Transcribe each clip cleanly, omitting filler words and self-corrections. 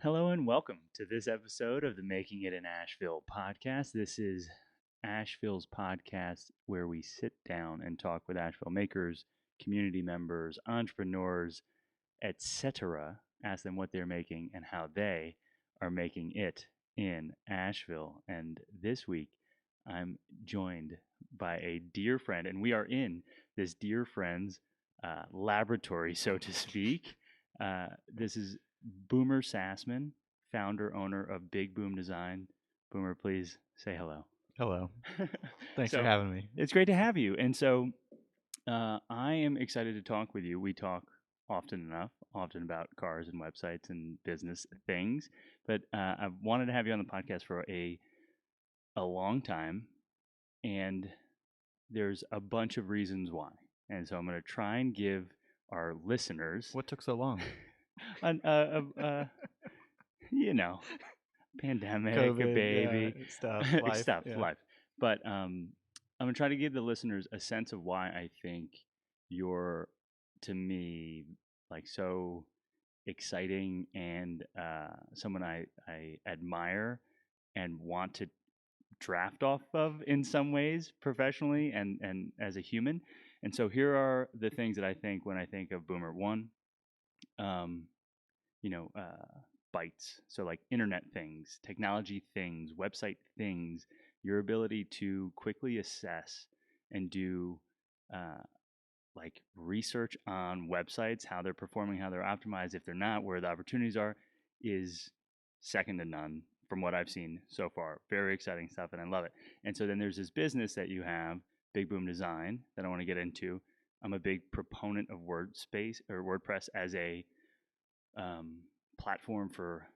Hello and welcome to this episode of the Making It in Asheville podcast. This is Asheville's podcast where we sit down and talk with Asheville makers, community members, entrepreneurs, etc. Ask them what they're making and how they are making it in Asheville. And this week, I'm joined by a dear friend, and we are in this dear friend's laboratory, so to speak. This is Boomer Sassmann, founder, owner of Big Boom Design. Boomer, please say hello. Hello. Thanks So, for having me. It's great to have you. And so I am excited to talk with you. We talk often about cars and websites and business things. But I wanted to have you on the podcast for a long time. And there's a bunch of reasons why. And so I'm going to try and give our listeners, What took so long? you know, pandemic, a COVID, baby, stuff, life. life. But I'm gonna try to give the listeners a sense of why I think you're, to me, like so exciting and someone I admire and want to draft off of in some ways professionally and as a human. And so here are the things that I think when I think of Boomer. One, um, you know, bytes. So like internet things, technology things, website things, your ability to quickly assess and do like research on websites, how they're performing, how they're optimized, if they're not, where the opportunities are, is second to none from what I've seen so far. Very exciting stuff, and I love it. And so then there's this business that you have, Big Boom Design, that I want to get into. I'm a big proponent of WordPress as a platform for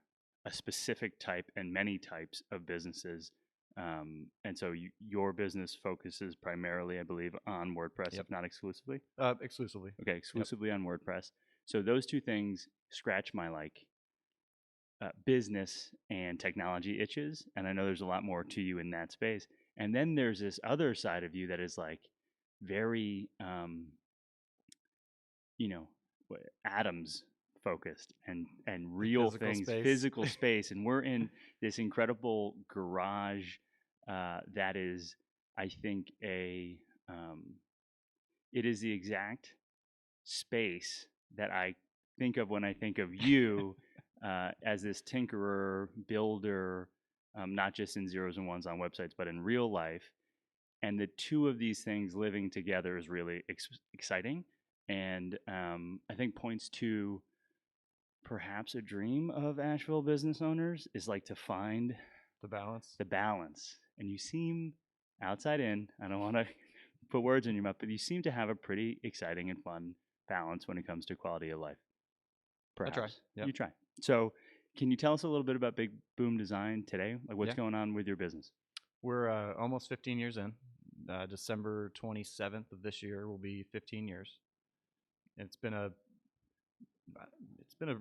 a specific type and many types of businesses. And so your business focuses primarily, I believe, on WordPress, Yep. if not exclusively. Exclusively. Okay, exclusively on WordPress. So those two things scratch my business and technology itches, and I know there's a lot more to you in that space. And then there's this other side of you that is like very, atoms focused and real Physical things, space. physical space. And we're in this incredible garage that is, I think, it is the exact space that I think of when I think of you as this tinkerer, builder, not just in zeros and ones on websites, but in real life. And the two of these things living together is really exciting. And I think points to perhaps a dream of Asheville business owners is like to find The balance. the balance. And you seem outside in, I don't want to put words in your mouth, but you seem to have a pretty exciting and fun balance when it comes to quality of life. Perhaps. I try. Yep. You try. So, can you tell us a little bit about Big Boom Design today? Like what's going on with your business? We're almost 15 years in. December 27th of this year will be 15 years. It's been a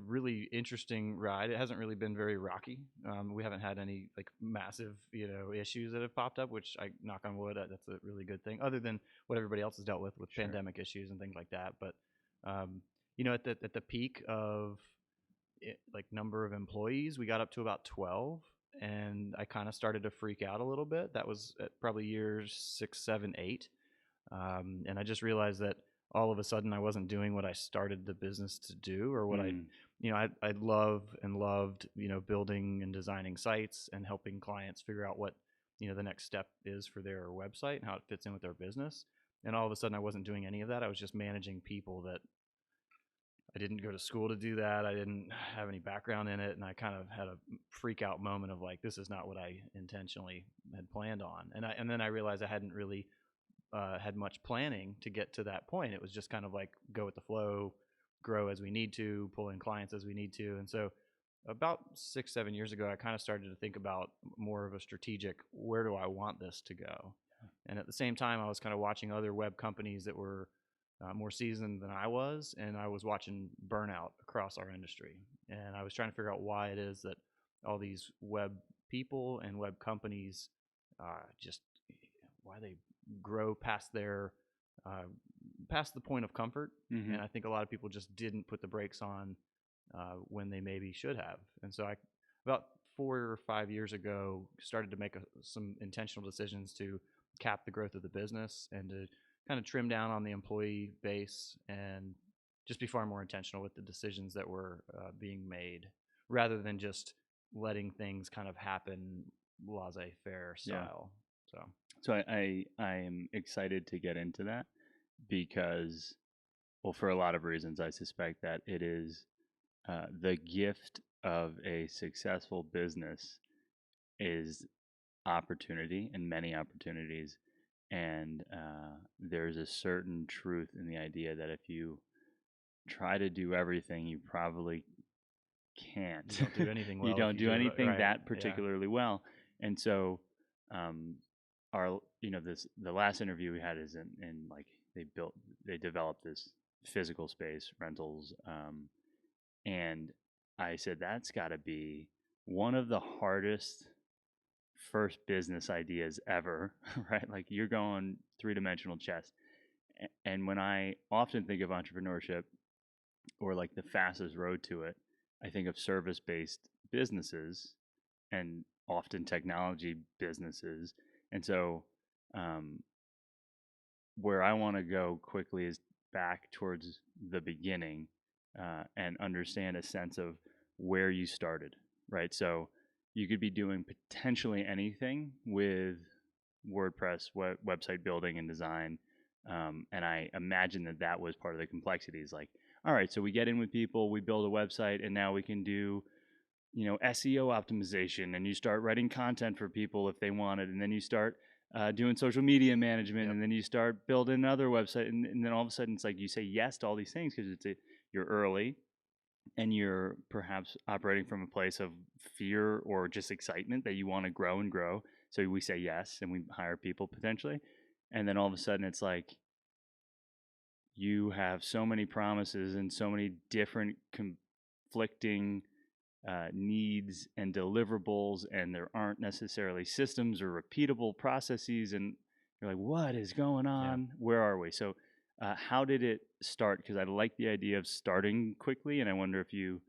really interesting ride. It hasn't really been very rocky. We haven't had any like massive issues that have popped up, which I knock on wood. That's a really good thing. Other than what everybody else has dealt with Sure. pandemic issues and things like that. But at the peak of like number of employees, we got up to about 12, and I kind of started to freak out a little bit. That was at probably years 6, 7, 8, and I just realized that all of a sudden I wasn't doing what I started the business to do, or what I love and loved, building and designing sites and helping clients figure out what, the next step is for their website and how it fits in with their business. And all of a sudden I wasn't doing any of that. I was just managing people that I didn't go to school to do that. I didn't have any background in it. And I kind of had a freak out moment of like, this is not what I intentionally had planned on. And then I realized I hadn't really had much planning to get to that point. It was just kind of like go with the flow, grow as we need to, pull in clients as we need to. And so about 6, 7 years ago, I kind of started to think about more of a strategic, where do I want this to go? And at the same time, I was kind of watching other web companies that were more seasoned than I was, and I was watching burnout across our industry. And I was trying to figure out why it is that all these web people and web companies just why they grow past their past the point of comfort. Mhm. And I think a lot of people just didn't put the brakes on when they maybe should have. And so I, about 4 or 5 years ago, started to make some intentional decisions to cap the growth of the business and to kind of trim down on the employee base and just be far more intentional with the decisions that were being made, rather than just letting things kind of happen laissez-faire Yeah. style. So I am excited to get into that because, well, for a lot of reasons, I suspect that it is the gift of a successful business is opportunity and many opportunities. And there's a certain truth in the idea that if you try to do everything, you probably can't. You don't do anything well. You don't do anything right. that particularly well. And so, our the last interview we had is in like they developed this physical space rentals, and I said that's got to be one of the hardest first business ideas ever, right? Like you're going three-dimensional chess. And when I often think of entrepreneurship or like the fastest road to it, I think of service-based businesses and often technology businesses. And so, um, where I want to go quickly is back towards the beginning, and understand a sense of where you started, right? So you could be doing potentially anything with WordPress, website building and design. And I imagine that that was part of the complexities. Like, all right, so we get in with people, we build a website, and now we can do, SEO optimization, and you start writing content for people if they want it, and then you start doing social media management, Yep. and then you start building another website, and then all of a sudden it's like you say yes to all these things because you're early, and you're perhaps operating from a place of fear or just excitement that you want to grow and grow. So we say yes, and we hire people potentially, and then all of a sudden it's like you have so many promises and so many different conflicting needs and deliverables, and there aren't necessarily systems or repeatable processes, and you're like, what is going Yeah. on? Where are we? So how did it start? Because I like the idea of starting quickly, and I wonder if you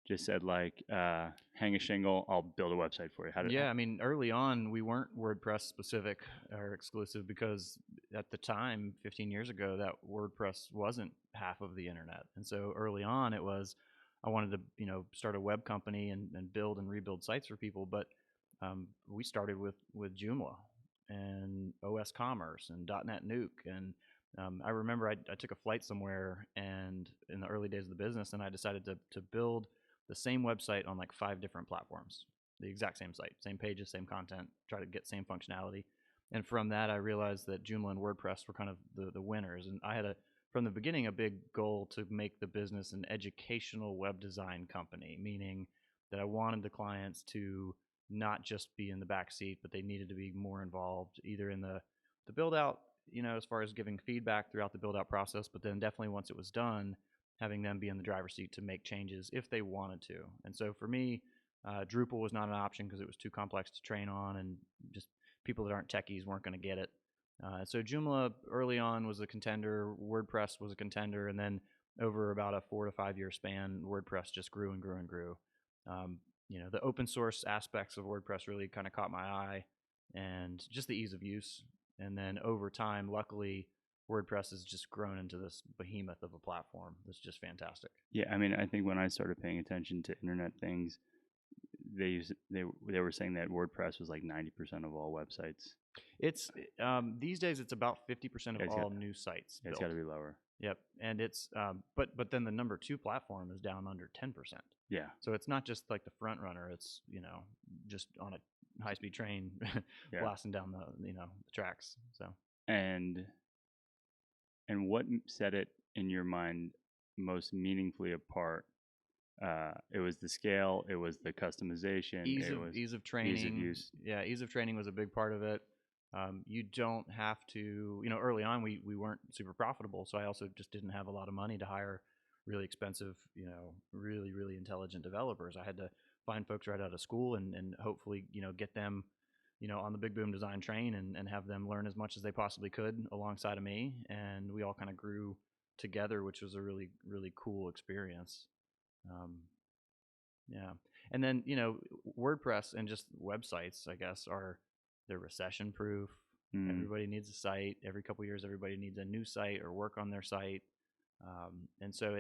just said like, hang a shingle, I'll build a website for you. How did Yeah, I mean, early on, we weren't WordPress specific or exclusive because at the time, 15 years ago, that WordPress wasn't half of the internet. And so early on, it was, I wanted to, start a web company and build and rebuild sites for people. But we started with Joomla and OS Commerce and .NET Nuke. And I remember I took a flight somewhere and in the early days of the business, and I decided to build the same website on like 5 different platforms, the exact same site, same pages, same content, try to get same functionality. And from that, I realized that Joomla and WordPress were kind of the winners. And I had from the beginning, a big goal to make the business an educational web design company, meaning that I wanted the clients to not just be in the back seat, but they needed to be more involved, either in the build out, as far as giving feedback throughout the build out process, but then definitely once it was done, having them be in the driver's seat to make changes if they wanted to. And so for me, Drupal was not an option because it was too complex to train on, and just people that aren't techies weren't going to get it. So Joomla early on was a contender, WordPress was a contender, and then over about a 4 to 5 year span, WordPress just grew and grew and grew. The open source aspects of WordPress really kind of caught my eye, and just the ease of use. And then over time, luckily, WordPress has just grown into this behemoth of a platform that's just fantastic. Yeah, I mean, I think when I started paying attention to internet things, they were saying that WordPress was like 90% of all websites. It's these days it's about 50% of Yeah, all new sites It's built. got to be lower. Yep, and it's but then the number 2 platform is down under 10%. Yeah. So it's not just like the front runner; it's just on a high speed train Yeah. blasting down the the tracks. So And what set it in your mind most meaningfully apart? It was the scale. It was the customization. It was ease of training. ease of use. Yeah, ease of training was a big part of it. You don't have to, early on we weren't super profitable, so I also just didn't have a lot of money to hire really expensive, really, really intelligent developers. I had to find folks right out of school and hopefully, get them, on the big boom design train and have them learn as much as they possibly could alongside of me. And we all kind of grew together, which was a really, really cool experience. Yeah. And then, WordPress and just websites, I guess, they're recession proof. Mm, Everybody needs a site. Every couple of years, everybody needs a new site or work on their site. And so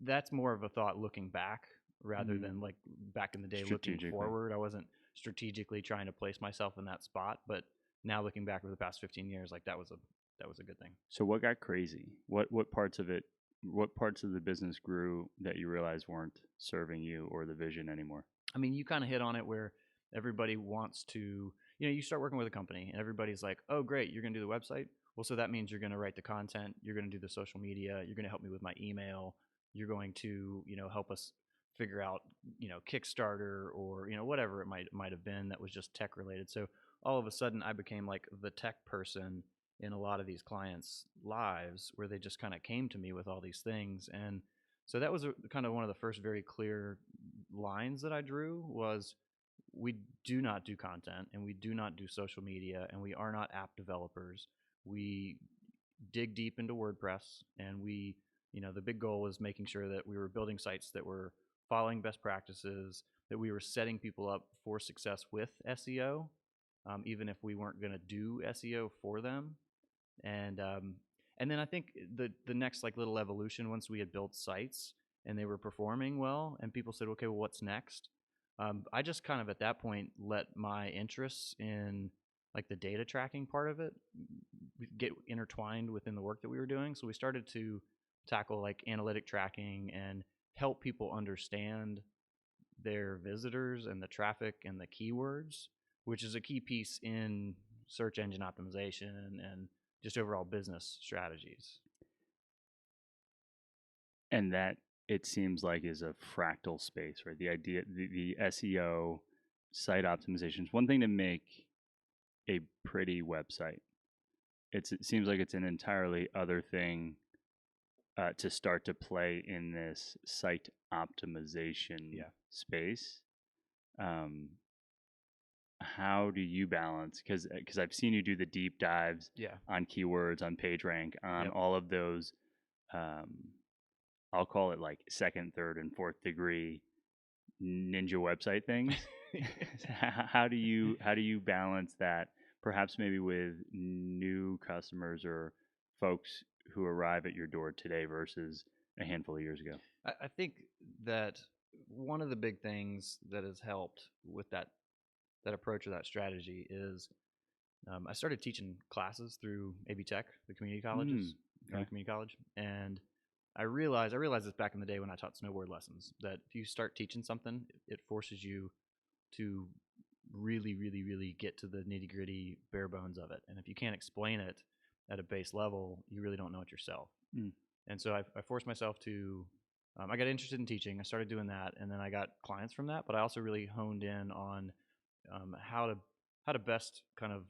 that's more of a thought looking back rather mm. than like back in the day looking Strategically. forward. I wasn't strategically trying to place myself in that spot, but now looking back over the past 15 years, like that was a good thing. So what got crazy? What parts of it? What parts of the business grew that you realized weren't serving you or the vision anymore? I mean, you kind of hit on it where everybody wants to, you start working with a company and everybody's like, oh, great, you're going to do the website. Well, so that means you're going to write the content, you're going to do the social media, you're going to help me with my email, you're going to, help us figure out, Kickstarter or, whatever it might have been that was just tech related. So all of a sudden I became like the tech person in a lot of these clients' lives where they just kind of came to me with all these things. And so that was kind of one of the first very clear lines that I drew was we do not do content and we do not do social media and we are not app developers. We dig deep into WordPress and the big goal was making sure that we were building sites that were following best practices, that we were setting people up for success with SEO, even if we weren't going to do SEO for them. And then I think the next like little evolution once we had built sites and they were performing well and people said, okay, well, what's next? I just kind of at that point let my interests in like the data tracking part of it get intertwined within the work that we were doing. So we started to tackle like analytic tracking and help people understand their visitors and the traffic and the keywords, which is a key piece in search engine optimization and just overall business strategies. And that it seems like is a fractal space, right? The idea, the SEO, site optimization is one thing to make a pretty website. It seems like it's an entirely other thing to start to play in this site optimization Yeah. space. Um, how do you balance? Because I've seen you do the deep dives Yeah. on keywords, on PageRank, on Yep. all of those. Um, I'll call it like second, third, and fourth degree ninja website things. How do you balance that? Perhaps maybe with new customers or folks who arrive at your door today versus a handful of years ago. I think that one of the big things that has helped with that approach or that strategy is I started teaching classes through AB Tech, the community Mm, colleges, okay. community college, and I realized this back in the day when I taught snowboard lessons that if you start teaching something, it forces you to really, really, really get to the nitty gritty bare bones of it. And if you can't explain it at a base level, you really don't know it yourself. Mm, And so I forced myself to. I got interested in teaching. I started doing that, and then I got clients from that. But I also really honed in on how to best kind of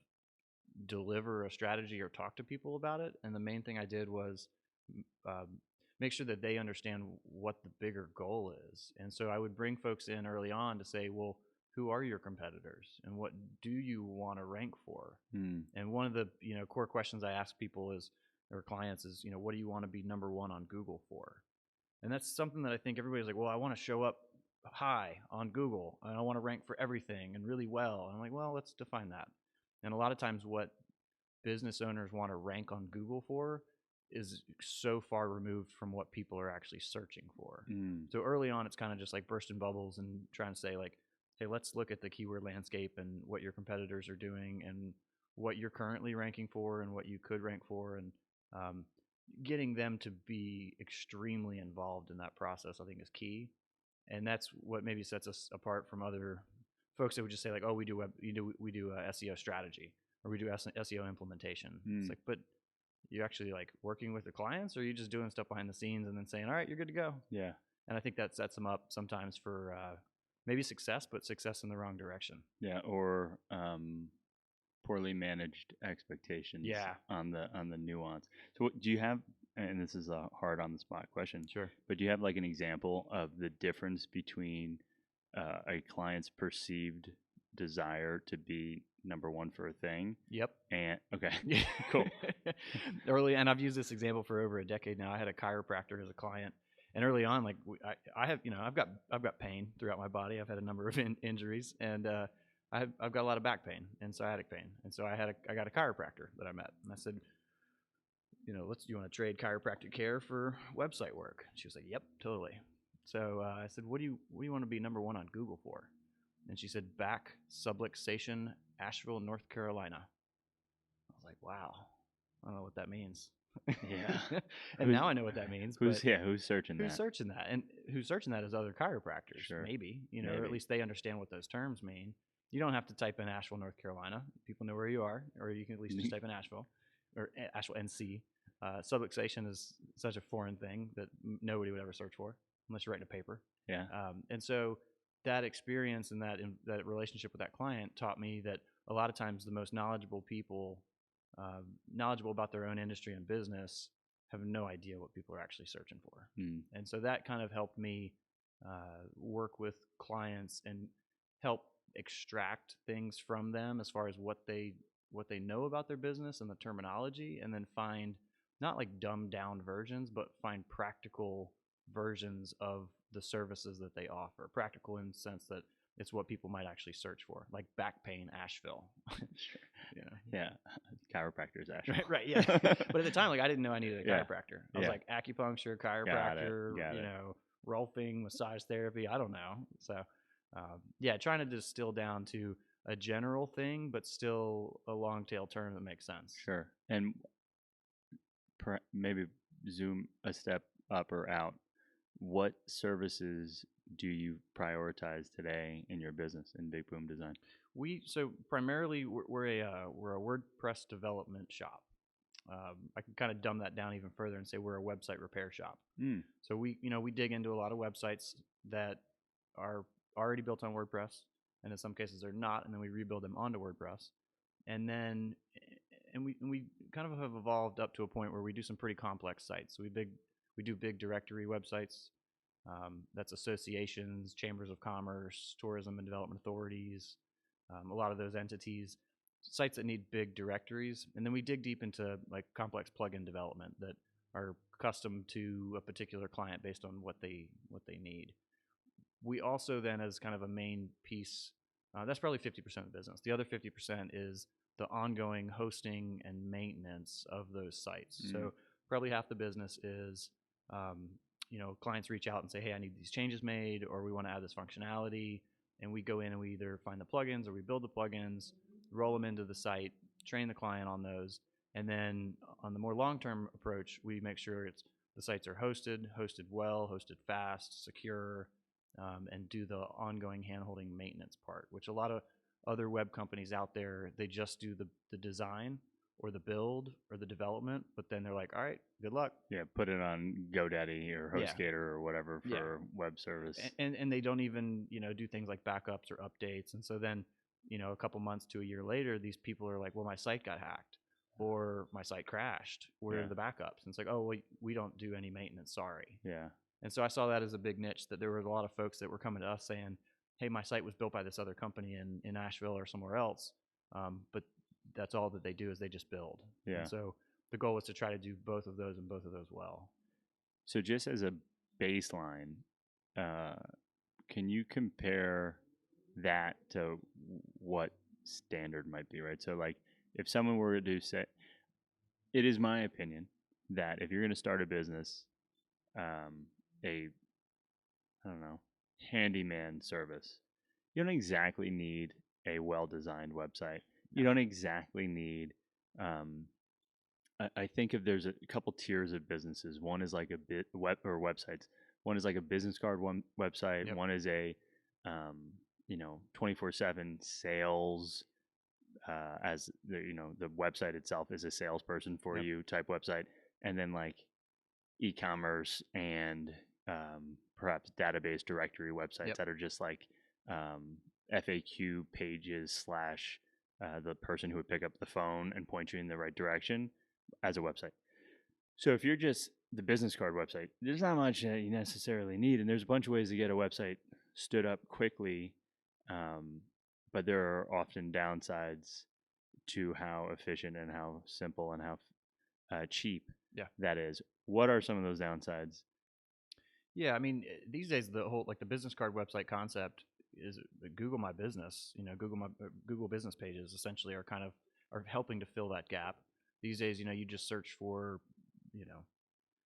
deliver a strategy or talk to people about it. And the main thing I did was um, make sure that they understand what the bigger goal is. And so I would bring folks in early on to say, well, who are your competitors and what do you want to rank for? mm, And one of the core questions I ask people is or clients is what do you want to be number one on Google for? And that's something that I think everybody's like, well, I want to show up high on Google and I want to rank for everything and really well. And I'm like, well, let's define that. And a lot of times, what business owners want to rank on Google for is so far removed from what people are actually searching for. mm, So early on, it's kind of just like bursting bubbles and trying to say, like, hey, let's look at the keyword landscape and what your competitors are doing and what you're currently ranking for and what you could rank for. And um, getting them to be extremely involved in that process, I think, is key. And that's what maybe sets us apart from other folks that would just say like, "Oh, we do a SEO strategy or we do SEO implementation." It's mm. like, but you actually like working with the clients, or are you just doing stuff behind the scenes and then saying, "All right, you're good to go." Yeah. And I think that sets them up sometimes for maybe success, but success in the wrong direction. Yeah. Or poorly managed expectations Yeah, on the nuance. So do you have? And this is a hard on the spot question, sure. but do you have like an example of the difference between a client's perceived desire to be number one for a thing Yep. and okay, cool. Early, and I've used this example for over a decade now. I had a chiropractor as a client, And early on, like I have, I've got pain throughout my body. I've had a number of injuries, and I've got a lot of back pain and sciatic pain. And so I got a chiropractor that I met, and I said, you want to trade chiropractic care for website work? She was like, yep, totally. So I said, what do you want to be number one on Google for? And she said, back subluxation, Asheville, North Carolina. I was like, wow, I don't know what that means. Yeah. And now I know what that means. Who's searching who's that? searching that? And who's searching that is other chiropractors, Sure. maybe, Maybe. or at least they understand what those terms mean. You don't have to type in Asheville, North Carolina. People know where you are, or you can at least just type in Asheville or Asheville, NC. Subluxation is such a foreign thing that nobody would ever search for unless you're writing a paper. Yeah. And so that experience and that relationship with that client taught me that a lot of times the most knowledgeable people, knowledgeable about their own industry and business, have no idea what people are actually searching for. And so that kind of helped me work with clients and help extract things from them as far as what they know about their business and the terminology, and then find not like dumbed down versions, but find practical versions of the services that they offer. Practical in the sense that it's what people might actually search for, like back pain, Asheville. Sure. Yeah. Chiropractors, Asheville. Right. Yeah. But at the time, like, I didn't know I needed a chiropractor. I was like acupuncture, chiropractor, Got it. rolfing, massage therapy. I don't know. So, trying to distill down to a general thing, but still a long tail term that makes sense. Sure. And maybe zoom a step up or out. What services do you prioritize today in your business in Big Boom Design? So primarily we're a WordPress development shop. I can kind of dumb that down even further and say we're a website repair shop. So we dig into a lot of websites that are already built on WordPress, and in some cases they're not, and then we rebuild them onto WordPress. And then we kind of have evolved up to a point where we do some pretty complex sites. So we do big directory websites. That's associations, chambers of commerce, tourism and development authorities, a lot of those entities, sites that need big directories. And then we dig deep into like complex plugin development that are custom to a particular client based on what they need. We also then, as kind of a main piece, that's probably 50% of the business. The other 50% is the ongoing hosting and maintenance of those sites. So probably half the business is, clients reach out and say, hey, I need these changes made, or we want to add this functionality. And we go in and we either find the plugins or we build the plugins, roll them into the site, train the client on those. And then on the more long-term approach, we make sure the sites are hosted well, hosted fast, secure, and do the ongoing hand-holding maintenance part, which a lot of other web companies out there, they just do the design or the build or the development, but then they're like, all right, good luck. Yeah, put it on GoDaddy or HostGator or whatever for web service. And they don't even, do things like backups or updates. And so then, a couple months to a year later, these people are like, well, my site got hacked or my site crashed. Where are the backups? And it's like, oh, we don't do any maintenance, sorry. Yeah. And so I saw that as a big niche, that there were a lot of folks that were coming to us saying, hey, my site was built by this other company in Asheville or somewhere else, but that's all that they do is they just build. Yeah. And so the goal was to try to do both of those and both of those well. So just as a baseline, can you compare that to what standard might be, right? So like if someone were to say, it is my opinion that if you're going to start a business, handyman service, you don't exactly need a well-designed website. You don't exactly need, I think if there's a couple tiers of businesses. One is like a websites. One is like a business card website. One is a, 24/7 sales, as the website itself is a salesperson for you type website. And then like e-commerce and perhaps database directory websites that are just like FAQ pages / the person who would pick up the phone and point you in the right direction as a website. So if you're just the business card website, there's not much that you necessarily need, and there's a bunch of ways to get a website stood up quickly, but there are often downsides to how efficient and how simple and how cheap that is. What are some of those downsides? Yeah, I mean, these days the whole like the business card website concept is Google My Business. Google Business pages essentially are kind of are helping to fill that gap. These days, you just search for, you know,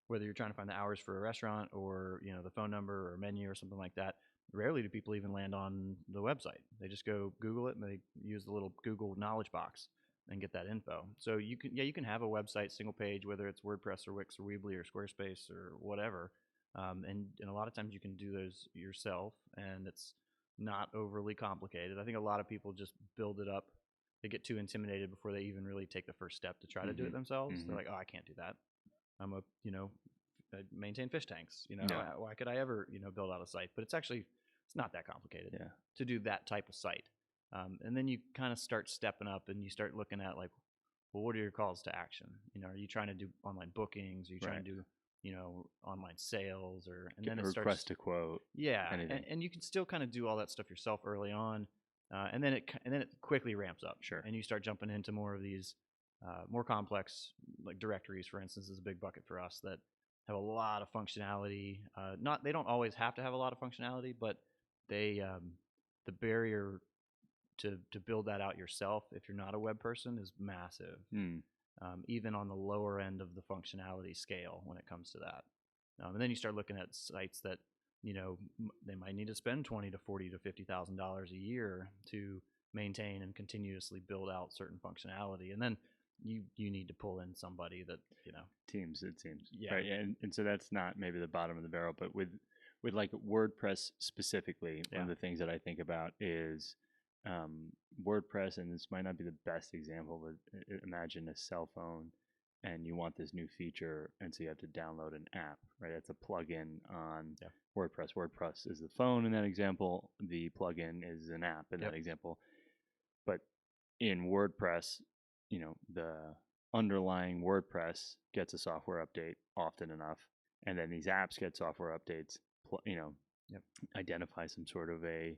whether you're trying to find the hours for a restaurant or the phone number or menu or something like that. Rarely do people even land on the website. They just go Google it and they use the little Google knowledge box and get that info. So you can have a website single page, whether it's WordPress or Wix or Weebly or Squarespace or whatever. And a lot of times you can do those yourself, and it's not overly complicated. I think a lot of people just build it up. They get too intimidated before they even really take the first step to try to do it themselves. They're like, oh, I can't do that. I'm I maintain fish tanks. Yeah. Why could I ever, build out a site? But it's not that complicated Yeah. to do that type of site. And then you kind of start stepping up and you start looking at like, well, what are your calls to action? Are you trying to do online bookings? Are you trying to do, online sales and then it starts request a quote. yeah, Anything. and you can still kind of do all that stuff yourself early on, and then it quickly ramps up. Sure. And you start jumping into more of these more complex, like directories, for instance, is a big bucket for us that have a lot of functionality. Not They don't always have to have a lot of functionality, but they the barrier to build that out yourself if you're not a web person is massive. Even on the lower end of the functionality scale when it comes to that. And then you start looking at sites that they might need to spend $20 to $40 to $50,000 a year to maintain and continuously build out certain functionality, and then you need to pull in somebody that teams. It seems yeah. Right. And so that's not maybe the bottom of the barrel, but with like WordPress specifically, one of the things that I think about is WordPress, and this might not be the best example, but imagine a cell phone and you want this new feature, and so you have to download an app, right? That's a plugin on WordPress. WordPress is the phone in that example. The plugin is an app in that example. But in WordPress, the underlying WordPress gets a software update often enough, and then these apps get software updates, identify some sort of a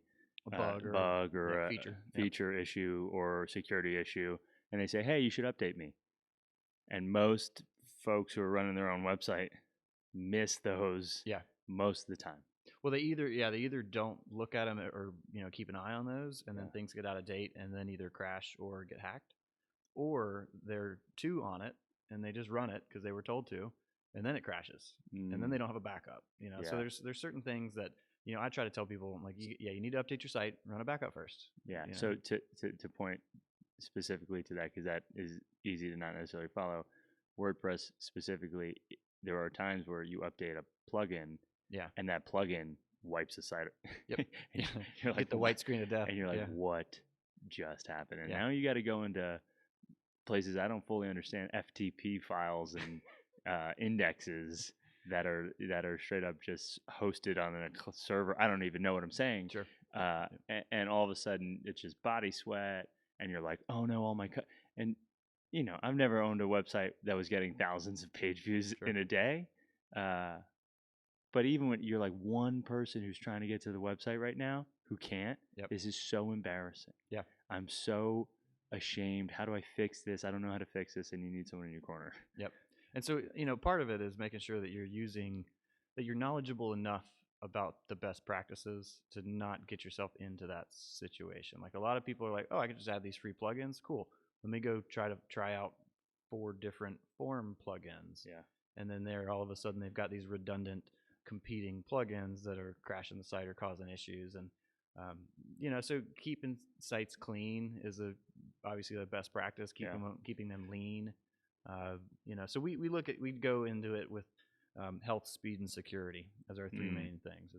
bug or a feature issue or security issue, and they say, hey, you should update me. And most folks who are running their own website miss those most of the time. Well, they either don't look at them or keep an eye on those, and then things get out of date and then either crash or get hacked, or they're too on it and they just run it because they were told to, and then it crashes, and then they don't have a backup. So there's certain things that I try to tell people. I'm like, you need to update your site, run a backup first. Yeah. So to point specifically to that, because that is easy to not necessarily follow. WordPress specifically, there are times where you update a plugin, and that plugin wipes the site. Yep. You're like, get the white screen of death, and you're like, what just happened? And now you got to go into places I don't fully understand, FTP files and indexes that are straight up just hosted on a server. I don't even know what I'm saying. Sure. And all of a sudden it's just body sweat, and you're like, oh no, all my and I've never owned a website that was getting thousands of page views in a day. But even when you're like one person who's trying to get to the website right now who can't, this is so embarrassing. Yeah. I'm so ashamed. How do I fix this? I don't know how to fix this, and you need someone in your corner. Yep. And so, part of it is making sure that you're knowledgeable enough about the best practices to not get yourself into that situation. Like a lot of people are like, oh, I can just add these free plugins. Cool. Let me go try out 4 different form plugins. Yeah. And then all of a sudden they've got these redundant competing plugins that are crashing the site or causing issues. And, so keeping sites clean is obviously the best practice, keeping them lean. So we go into it with health, speed, and security as our 3 main things.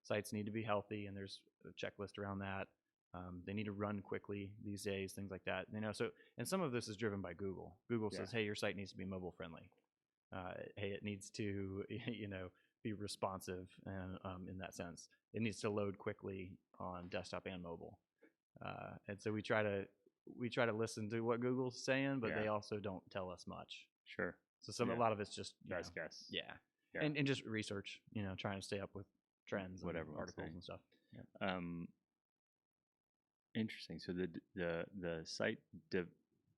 Sites need to be healthy, and there's a checklist around that. They need to run quickly these days, things like that. And some of this is driven by Google. Google says, hey, your site needs to be mobile friendly. Hey, it needs to, be responsive, and in that sense, it needs to load quickly on desktop and mobile. And so we try to listen to what Google's saying, but they also don't tell us much. Sure. So a lot of it's just best guess. Yeah. And just research, trying to stay up with trends, whatever and articles and stuff. Yeah. Interesting. So the site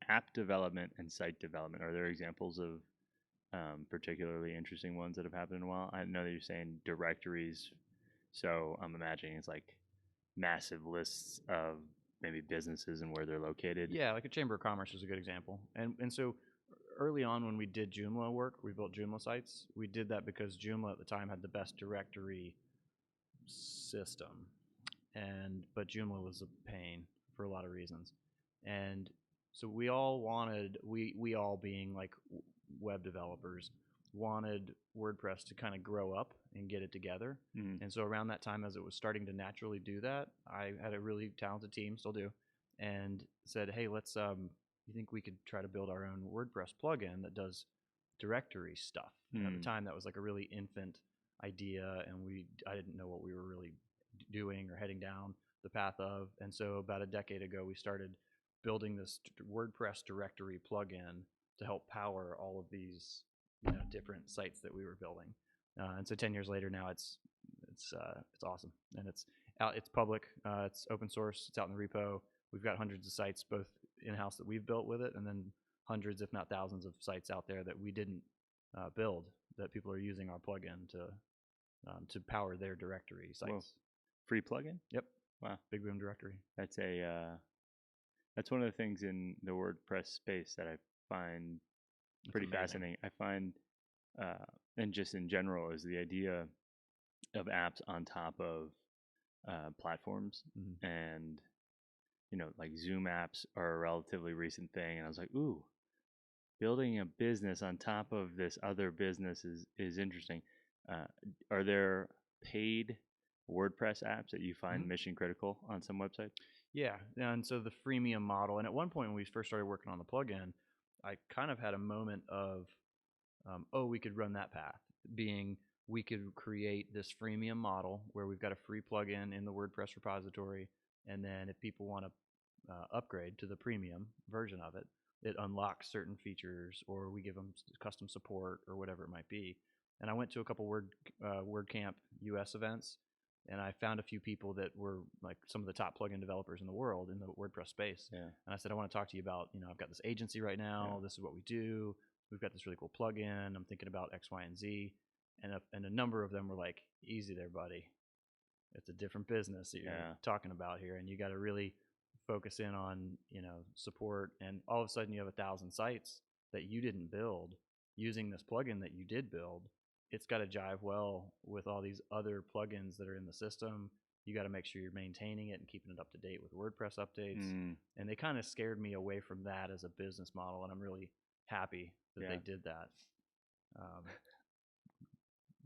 app development and site development, are there examples of particularly interesting ones that have happened in a while. I know that you're saying directories, so I'm imagining it's like massive lists of maybe businesses and where they're located. Yeah, like a chamber of commerce is a good example. And so early on when we did Joomla work, we built Joomla sites. We did that because Joomla at the time had the best directory system, and but Joomla was a pain for a lot of reasons. And so we all wanted, we all being like web developers, wanted WordPress to kind of grow up and get it together. Mm. And so around that time, as it was starting to naturally do that, I had a really talented team, still do, and said, hey, let's you think we could try to build our own WordPress plugin that does directory stuff? And at the time, that was like a really infant idea, and I didn't know what we were really doing or heading down the path of. And so about a decade ago, we started building this WordPress directory plugin to help power all of these different sites that we were building. And so 10 years later now, it's awesome, and it's out. It's public. It's open source. It's out in the repo. We've got hundreds of sites both in-house that we've built with it, and then hundreds, if not thousands, of sites out there that we didn't build, that people are using our plugin to power their directory sites. Whoa. Free plugin? Yep. Wow. Big Boom Directory. That's one of the things in the WordPress space that I find pretty fascinating. I find, and just in general, is the idea of apps on top of platforms. Mm-hmm. And like Zoom apps are a relatively recent thing, and I was like, ooh, building a business on top of this other business is interesting. Are there paid WordPress apps that you find mission critical on some websites? Yeah, and so the freemium model, and at one point when we first started working on the plugin, I kind of had a moment of, we could run that path, being we could create this freemium model where we've got a free plugin in the WordPress repository, and then if people want to upgrade to the premium version of it, it unlocks certain features, or we give them custom support or whatever it might be. And I went to a couple WordCamp US events, and I found a few people that were like some of the top plugin developers in the world in the WordPress space. Yeah. And I said, I want to talk to you about, I've got this agency right now. Yeah. This is what we do. We've got this really cool plugin. I'm thinking about X, Y, and Z. And a number of them were like, easy there, buddy. It's a different business that you're talking about here. And you got to really focus in on, support. And all of a sudden you have 1,000 sites that you didn't build using this plugin that you did build. It's got to jive well with all these other plugins that are in the system. You got to make sure you're maintaining it and keeping it up to date with WordPress updates. And they kind of scared me away from that as a business model, and I'm really happy that they did that.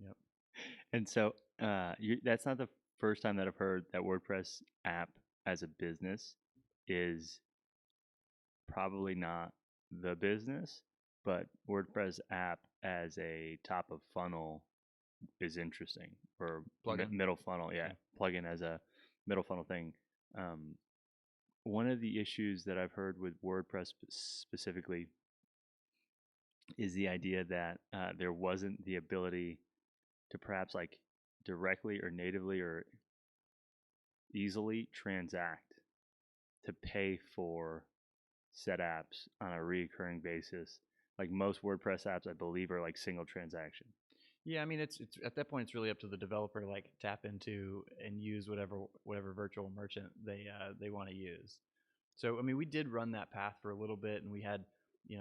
Yep. And so that's not the first time that I've heard that WordPress app as a business is probably not the business, but WordPress app as a top of funnel is interesting, or middle funnel. Yeah. Plugin as a middle funnel thing. One of the issues that I've heard with WordPress specifically is the idea that there wasn't the ability to perhaps like directly or natively or easily transact to pay for set apps on a recurring basis. Like most WordPress apps, I believe, are like single transaction. Yeah, I mean, it's at that point, it's really up to the developer to like tap into and use whatever virtual merchant they want to use. So, I mean, we did run that path for a little bit, and we had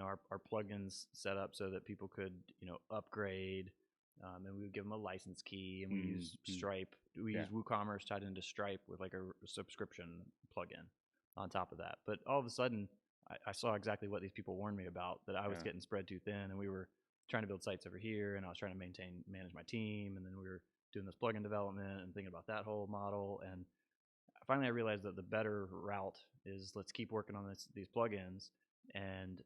our plugins set up so that people could upgrade, and we would give them a license key, and we use Stripe. We use WooCommerce tied into Stripe with like a subscription plugin on top of that. But all of a sudden, I saw exactly what these people warned me about, that I was getting spread too thin, and we were trying to build sites over here, and I was trying to manage my team, and then we were doing this plugin development and thinking about that whole model. And finally I realized that the better route is, let's keep working on these plugins, and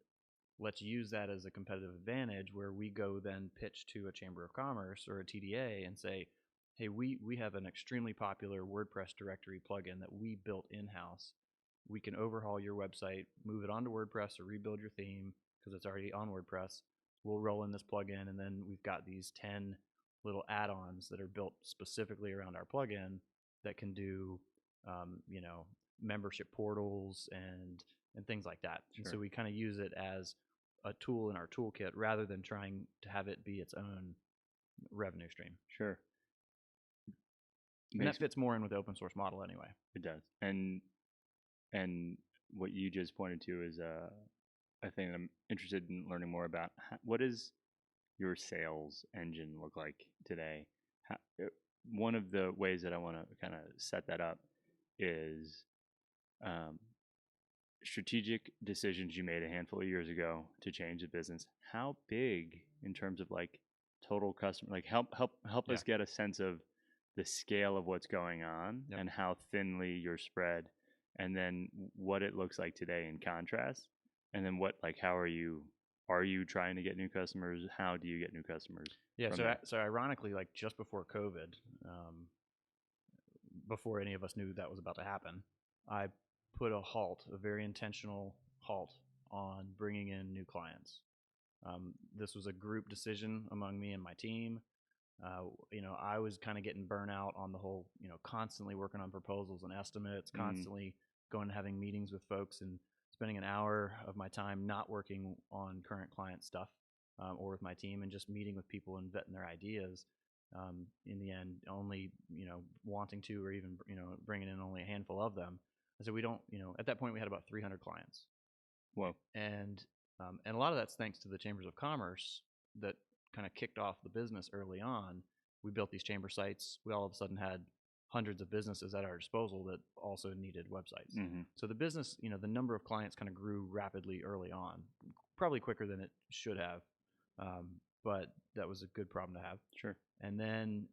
let's use that as a competitive advantage, where we go then pitch to a chamber of commerce or a TDA and say, hey, we have an extremely popular WordPress directory plugin that we built in-house. We can overhaul your website, move it onto WordPress, or rebuild your theme because it's already on WordPress. We'll roll in this plugin, and then we've got these 10 little add-ons that are built specifically around our plugin that can do, membership portals and things like that. Sure. And so we kind of use it as a tool in our toolkit rather than trying to have it be its own revenue stream. Sure. And that fits more in with the open source model anyway. It does. And what you just pointed to is a thing that I'm interested in learning more about. What does your sales engine look like today? One of the ways that I want to kind of set that up is strategic decisions you made a handful of years ago to change the business. How big in terms of like total customer, like help us get a sense of the scale of what's going on and how thinly you're spread, and then what it looks like today in contrast, and then what, like, how are you trying to get new customers? How do you get new customers? So ironically, like just before COVID, before any of us knew that was about to happen, I put a very intentional halt on bringing in new clients. This was a group decision among me and my team. I was kind of getting burnout on the whole, constantly working on proposals and estimates, constantly going and having meetings with folks and spending an hour of my time not working on current client stuff or with my team and just meeting with people and vetting their ideas. In the end, only, wanting to, or even, bringing in only a handful of them. And so we don't, at that point we had about 300 clients. Whoa. And a lot of that's thanks to the chambers of commerce that kind of kicked off the business early on. We built these chamber sites. We all of a sudden had hundreds of businesses at our disposal that also needed websites. So the business, the number of clients kind of grew rapidly early on, probably quicker than it should have. But that was a good problem to have. Sure. And then,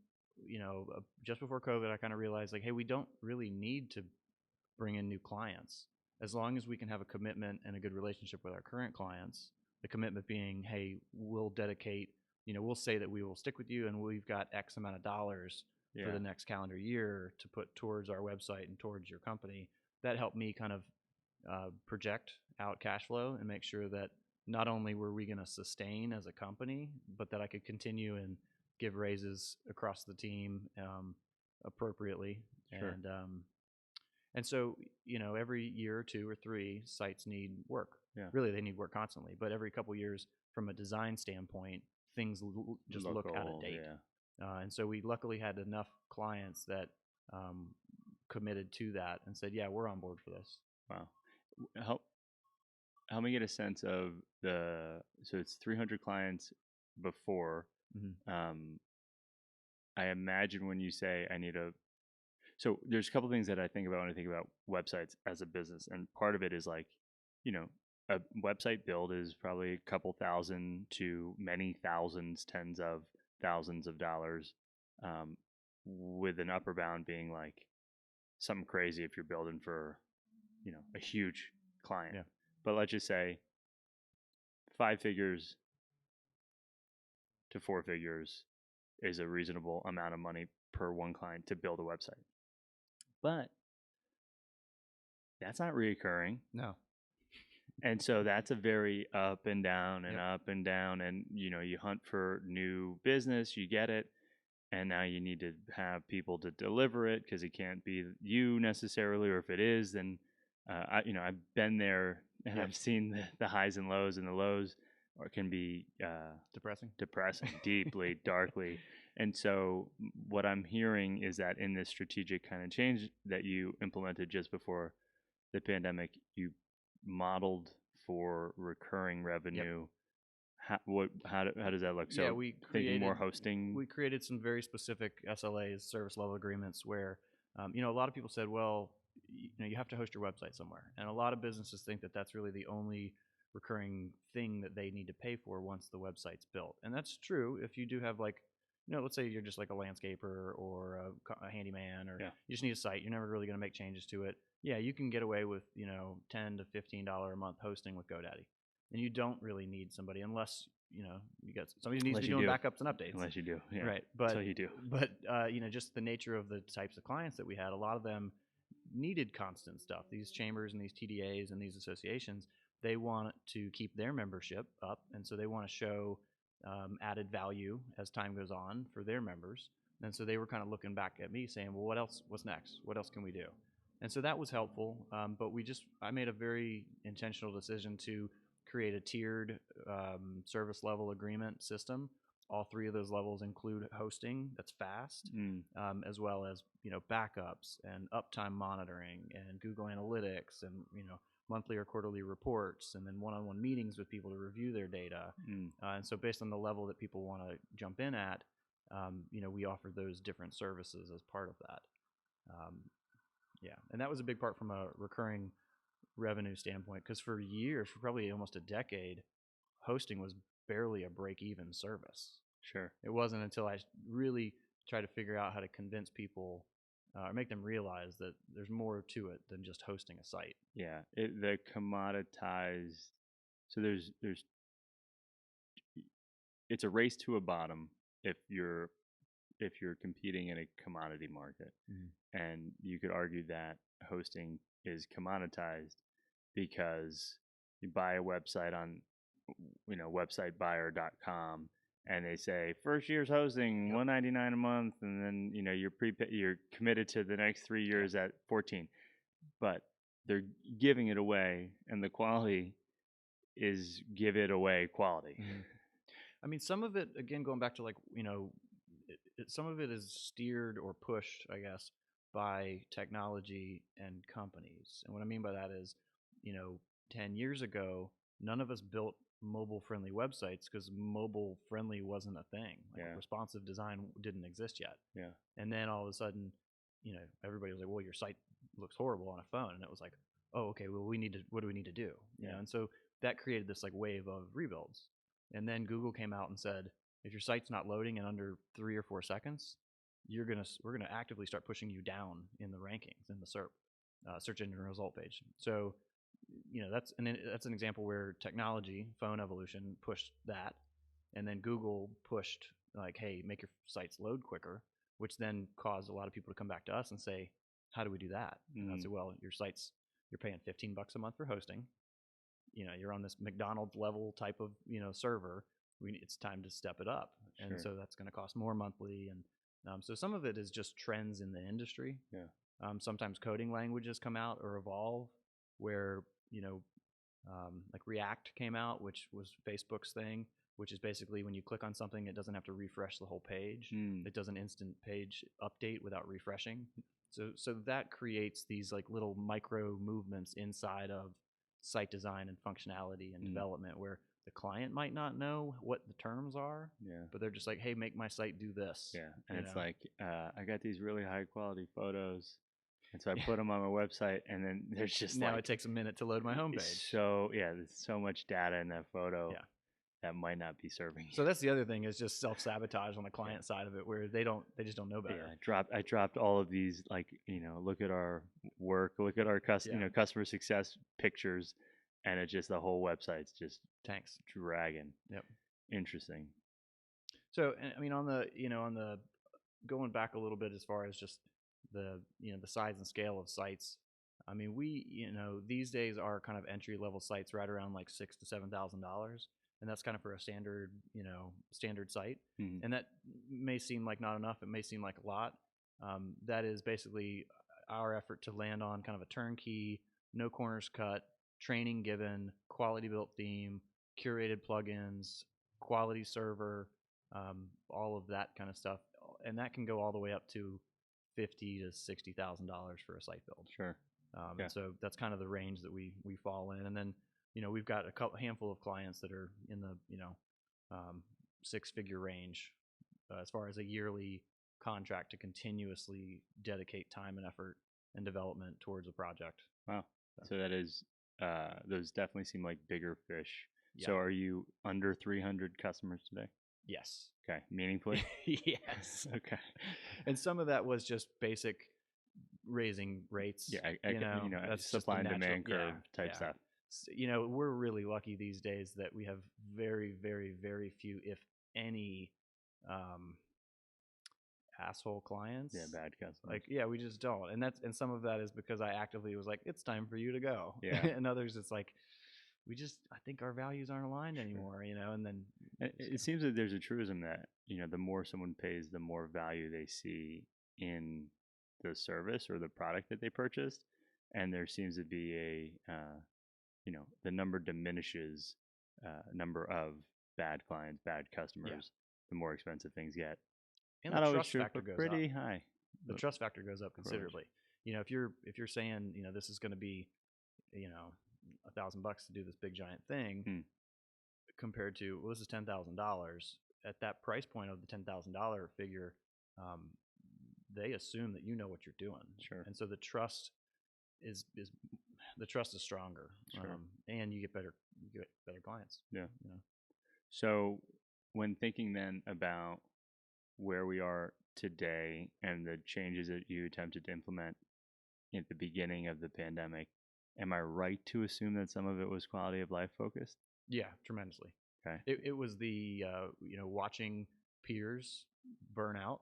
just before COVID, I kind of realized, like, hey, we don't really need to bring in new clients as long as we can have a commitment and a good relationship with our current clients. The commitment being, hey, we'll dedicate, we'll say that we will stick with you and we've got X amount of dollars for the next calendar year to put towards our website and towards your company. That helped me kind of project out cash flow and make sure that not only were we going to sustain as a company, but that I could continue and give raises across the team appropriately. Sure. And so, every year or two or three, sites need work. Yeah. Really, they need work constantly. But every couple years, from a design standpoint, things just look out of date. Yeah. And so we luckily had enough clients that committed to that and said, yeah, we're on board for this. Wow. Help me get a sense of so it's 300 clients before. I imagine when you say so there's a couple things that I think about when I think about websites as a business, and part of it is like, a website build is probably a couple thousand to many thousands, tens of thousands of dollars, with an upper bound being like something crazy if you're building for, a huge client. Yeah. But let's just say 5 figures to 4 figures is a reasonable amount of money per one client to build a website. But that's not reoccurring. No. And so that's a very up and down and up and down. And, you hunt for new business, you get it. And now you need to have people to deliver it because it can't be you necessarily. Or if it is, then, I've been there and I've seen the highs and lows, and the lows can be depressing, deeply, darkly. And so what I'm hearing is that in this strategic kind of change that you implemented just before the pandemic, you modeled for recurring revenue. How does that look? So we created more hosting. We created some very specific SLAs, service level agreements, where a lot of people said, well, you have to host your website somewhere, and a lot of businesses think that that's really the only recurring thing that they need to pay for once the website's built. And that's true if you do have, like, let's say you're just like a landscaper or a handyman, or you just need a site. You're never really going to make changes to it. Yeah, you can get away with, $10 to $15 a month hosting with GoDaddy. And you don't really need somebody unless, you got somebody who needs to be doing backups and updates. Unless you do. Yeah. Right. But, so you do. But, just the nature of the types of clients that we had, a lot of them needed constant stuff. These chambers and these TDAs and these associations, they want to keep their membership up. And so they want to show added value as time goes on for their members. And so they were kind of looking back at me saying, well, what's next? What else can we do? And so that was helpful. But I made a very intentional decision to create a tiered service level agreement system. All three of those levels include hosting that's fast, as well as backups and uptime monitoring and Google Analytics and monthly or quarterly reports, and then one-on-one meetings with people to review their data. And so based on the level that people want to jump in at, we offer those different services as part of that. Yeah, and that was a big part from a recurring revenue standpoint, because for years, for probably almost a decade, hosting was barely a break-even service. Sure. It wasn't until I really tried to figure out how to convince people or make them realize that there's more to it than just hosting a site. Yeah, the commoditized. So there's it's a race to a bottom if you're competing in a commodity market. And you could argue that hosting is commoditized because you buy a website on websitebuyer.com, and they say first year's hosting $199 a month, and then you're committed to the next 3 years at $14, but they're giving it away, and the quality is give it away quality. I mean, some of it, again, going back to some of it is steered or pushed, I guess, by technology and companies. And what I mean by that is, 10 years ago, none of us built mobile-friendly websites because mobile-friendly wasn't a thing. Responsive design didn't exist yet. Yeah. And then all of a sudden, everybody was like, well, your site looks horrible on a phone. And it was like, oh, okay, well, what do we need to do? And so that created this wave of rebuilds. And then Google came out and said, if your site's not loading in under 3 or 4 seconds, we're gonna actively start pushing you down in the rankings in the SERP, search engine result page. So, that's an example where technology, phone evolution, pushed that, and then Google pushed hey, make your sites load quicker, which then caused a lot of people to come back to us and say, how do we do that? And I said, well, your sites, you're paying $15 a month for hosting. You're on this McDonald's level type of server. It's time to step it up. Sure. And so that's going to cost more monthly. And so some of it is just trends in the industry. Yeah. Sometimes coding languages come out or evolve, where like React came out, which was Facebook's thing, which is basically when you click on something, it doesn't have to refresh the whole page. It does an instant page update without refreshing. So that creates these little micro movements inside of site design and functionality and development, where the client might not know what the terms are, but they're just like, hey, make my site do this. And it's like, I got these really high quality photos, and so I put them on my website, and then there's just now it takes a minute to load my homepage. So there's so much data in that photo that might not be serving. So that's the other thing, is just self-sabotage on the client side of it, where they just don't know better. I dropped all of these, look at our work, look at our customer success pictures, and it's just the whole website's just tanks dragging. Yep. Interesting. So, I mean, on the going back a little bit, as far as just the the size and scale of sites, I mean, we these days are kind of entry level sites right around $6,000 to $7,000. And that's kind of for a standard site. And that may seem like not enough. It may seem like a lot. That is basically our effort to land on kind of a turnkey, no corners cut, training given, quality built theme, curated plugins, quality server, all of that kind of stuff. And that can go all the way up to $50,000 to $60,000 for a site build. Sure. And so that's kind of the range that we fall in. And then we've got a handful of clients that are in the 6-figure range as far as a yearly contract to continuously dedicate time and effort and development towards a project. Wow. So that is those definitely seem like bigger fish. Yeah. So are you under 300 customers today? Yes. Okay. Meaningfully? Yes. Okay. And some of that was just basic raising rates. That's supply and demand curve type stuff. We're really lucky these days that we have very, very, very few, if any, asshole clients. Yeah, bad customers. We just don't. And some of that is because I actively was like, it's time for you to go. Yeah. And others, it's like, I think our values aren't aligned anymore, and then it seems that there's a truism that, the more someone pays, the more value they see in the service or the product that they purchased. And there seems to be the number diminishes, number of bad clients, bad Yeah. customers, the more expensive things get. And Not the always trust true, factor but goes pretty up. high. The trust factor goes up considerably. If you're saying, this is going to be, $1,000 to do this big giant thing, compared to, well, this is $10,000. At that price point of the $10,000 figure, they assume that you know what you're doing. Sure. And so the trust is stronger. Sure. And you get better clients. Yeah. So when thinking then about where we are today and the changes that you attempted to implement at the beginning of the pandemic, am I right to assume that some of it was quality of life focused? Yeah, tremendously. Okay. It was the watching peers burn out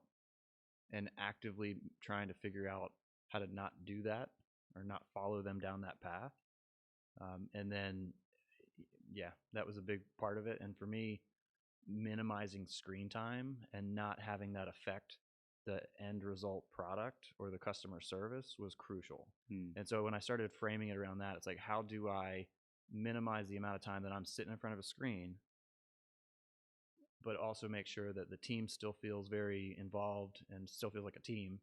and actively trying to figure out how to not do that or not follow them down that path. And then, yeah, that was a big part of it. And for me, minimizing screen time and not having that affect the end result product or the customer service was crucial. And so when I started framing it around that, it's like, how do I minimize the amount of time that I'm sitting in front of a screen, but also make sure that the team still feels very involved and still feels like a team,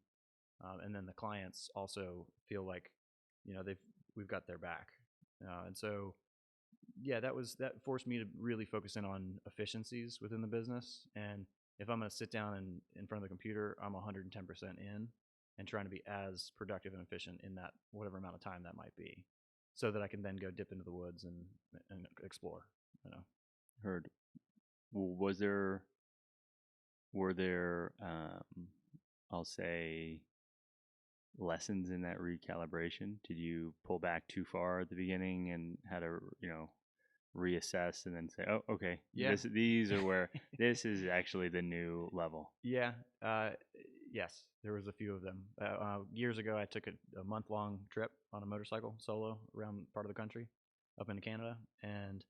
and then the clients also feel like we've got their back. And so yeah, that forced me to really focus in on efficiencies within the business. And if I'm going to sit down in front of the computer, I'm 110% in and trying to be as productive and efficient in that whatever amount of time that might be, so that I can then go dip into the woods and explore. Heard. Were there I'll say lessons in that recalibration? Did you pull back too far at the beginning and had to reassess and then say, oh, okay, Yeah. these are where this is actually the new level? Yeah. Yes, there was a few of them. Years ago, I took a month-long trip on a motorcycle solo around part of the country up into Canada, and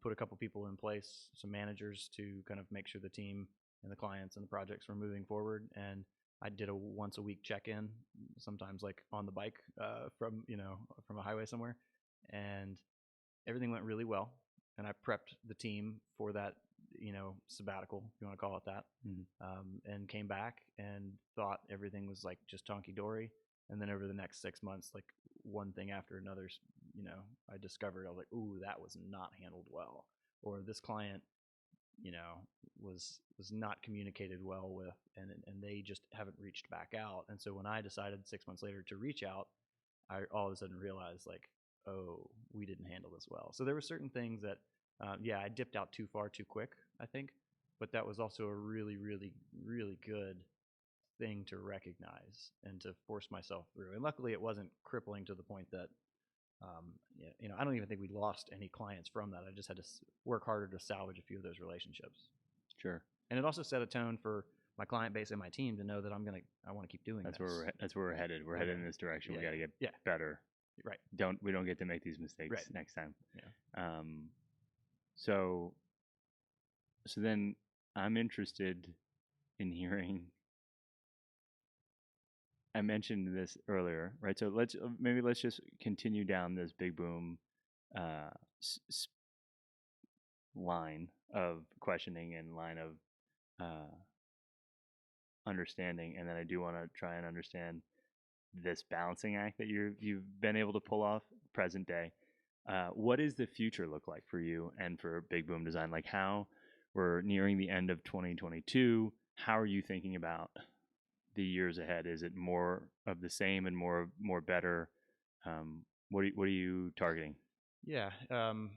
put a couple people in place, some managers to kind of make sure the team and the clients and the projects were moving forward. And I did a once a week check-in, sometimes like on the bike from a highway somewhere, and everything went really well. And I prepped the team for that sabbatical, if you want to call it that, and came back and thought everything was like just honky-dory. And then over the next 6 months, like one thing after another, I discovered, I was like, ooh, that was not handled well, or this client was not communicated well with, and they just haven't reached back out. And so when I decided 6 months later to reach out, I all of a sudden realized, like, oh, we didn't handle this well. So there were certain things that I dipped out too far too quick, I think, but that was also a really, really, really good thing to recognize and to force myself through. And luckily it wasn't crippling to the point that I don't even think we lost any clients from that. I just had to work harder to salvage a few of those relationships. Sure. And it also set a tone for my client base and my team to know that I want to keep doing that's this. That's where we're headed. We're headed in this direction. We got to get better. Right. We don't get to make these mistakes next time. Yeah. So then I'm interested in hearing. I mentioned this earlier, right? So let's just continue down this Big Boom line of questioning and line of understanding, and then I do want to try and understand this balancing act that you've been able to pull off present day. What does the future look like for you and for Big Boom Design? Like, how we're nearing the end of 2022, how are you thinking about the years ahead? Is it more of the same and more better? What are you targeting? Yeah. The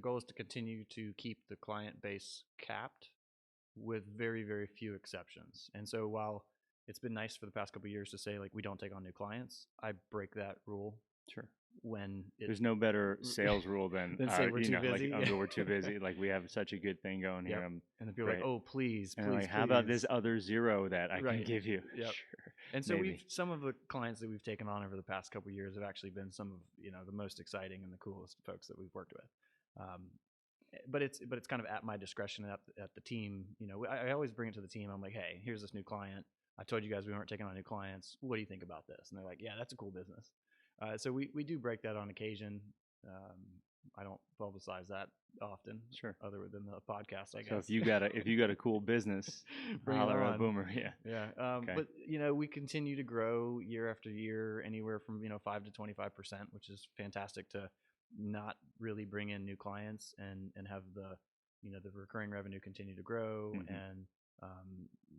goal is to continue to keep the client base capped with very, very few exceptions. And so while it's been nice for the past couple of years to say, like, we don't take on new clients, I break that rule. Sure. When there's no better sales rule than say we're too busy. Like, we're too busy. Like, we have such a good thing going here. And the people are like, oh, please, and like, how about this other zero that I can give you? Yep. Sure. And so some of the clients that we've taken on over the past couple of years have actually been some of the most exciting and the coolest folks that we've worked with. But it's kind of at my discretion at the team. I always bring it to the team. I'm like, hey, here's this new client. I told you guys we weren't taking on new clients. What do you think about this? And they're like, yeah, that's a cool business. So we do break that on occasion. Um, I don't publicize that often, Sure. other than the podcast, I guess. So if you got a cool business, bring it holler at on. Boomer. Yeah. Yeah. Okay. But we continue to grow year after year, anywhere from 5 to 25%, which is fantastic to not really bring in new clients and have the the recurring revenue continue to grow, Mhm. and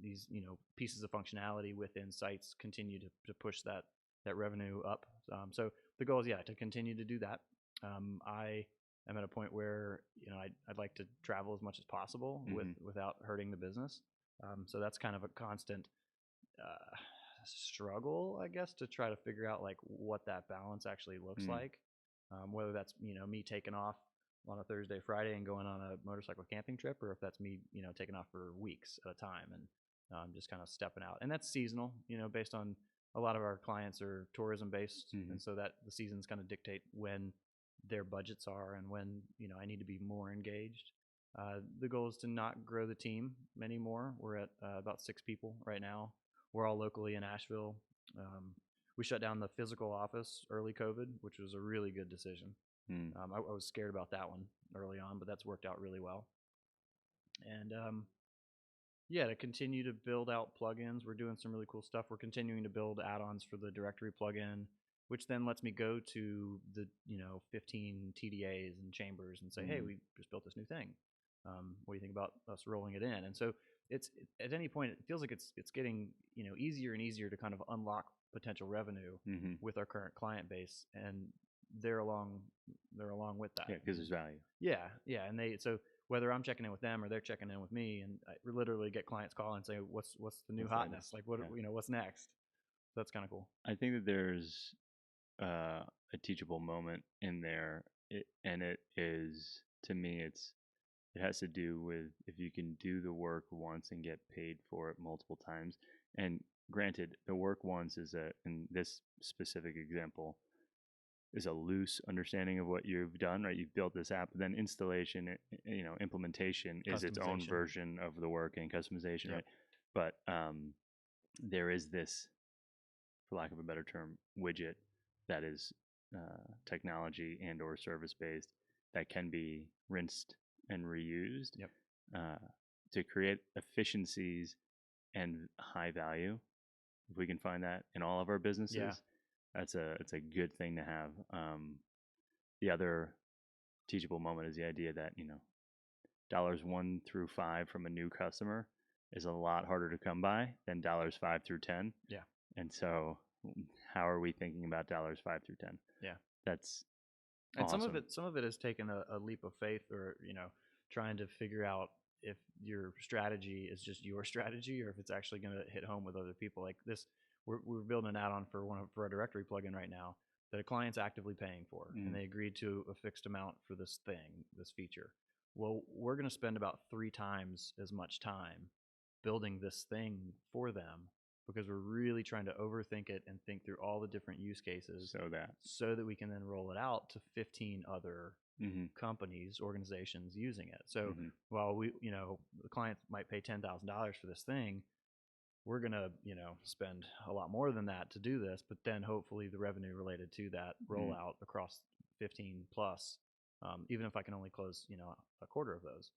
these pieces of functionality within sites continue to push that revenue up. So the goal is to continue to do that. I am at a point where I'd like to travel as much as possible without hurting the business. So that's kind of a constant struggle, I guess, to try to figure out like what that balance actually looks like. Whether that's me taking off on a Thursday, Friday, and going on a motorcycle camping trip, or if that's me taking off for weeks at a time and just kind of stepping out. And that's seasonal, based on a lot of our clients are tourism based, and so that the seasons kind of dictate when their budgets are and when I need to be more engaged. The goal is to not grow the team anymore. We're at about 6 people right now. We're all locally in Asheville. We shut down the physical office early COVID, which was a really good decision. I was scared about that one early on, but that's worked out really well. And to continue to build out plugins, we're doing some really cool stuff. We're continuing to build add-ons for the directory plugin, which then lets me go to the 15 TDAs and chambers and say, hey, we just built this new thing. What do you think about us rolling it in? And so it's at any point it feels like it's getting easier and easier to kind of unlock potential revenue with our current client base, and they're along with that. Yeah, because there's value. Yeah, and so whether I'm checking in with them or they're checking in with me, and I literally get clients call and say, what's the new hotness? Like what's next? So that's kind of cool. I think that there's a teachable moment in there, and it is, to me, it has to do with if you can do the work once and get paid for it multiple times. And granted, the work once is in this specific example, is a loose understanding of what you've done, right? You've built this app, then installation, implementation is its own version of the work, and customization, right? But there is this, for lack of a better term, widget that is technology and or service based that can be rinsed and reused to create efficiencies and high value. If we can find that in all of our businesses, it's a good thing to have. The other teachable moment is the idea that dollars 1 through 5 from a new customer is a lot harder to come by than dollars 5 through 10. Yeah. And so, how are we thinking about dollars 5 through 10? Yeah. That's and awesome. some of it has taken a leap of faith, or trying to figure out if your strategy is just your strategy or if it's actually going to hit home with other people. Like this, we're building an add-on for our directory plugin right now that a client's actively paying for, and they agreed to a fixed amount for this feature. Well, we're going to spend about 3 times as much time building this thing for them, because we're really trying to overthink it and think through all the different use cases so that we can then roll it out to 15 other companies, organizations using it. So while the client might pay $10,000 for this thing, we're going to, spend a lot more than that to do this, but then hopefully the revenue related to that rollout across 15 plus, even if I can only close, a quarter of those,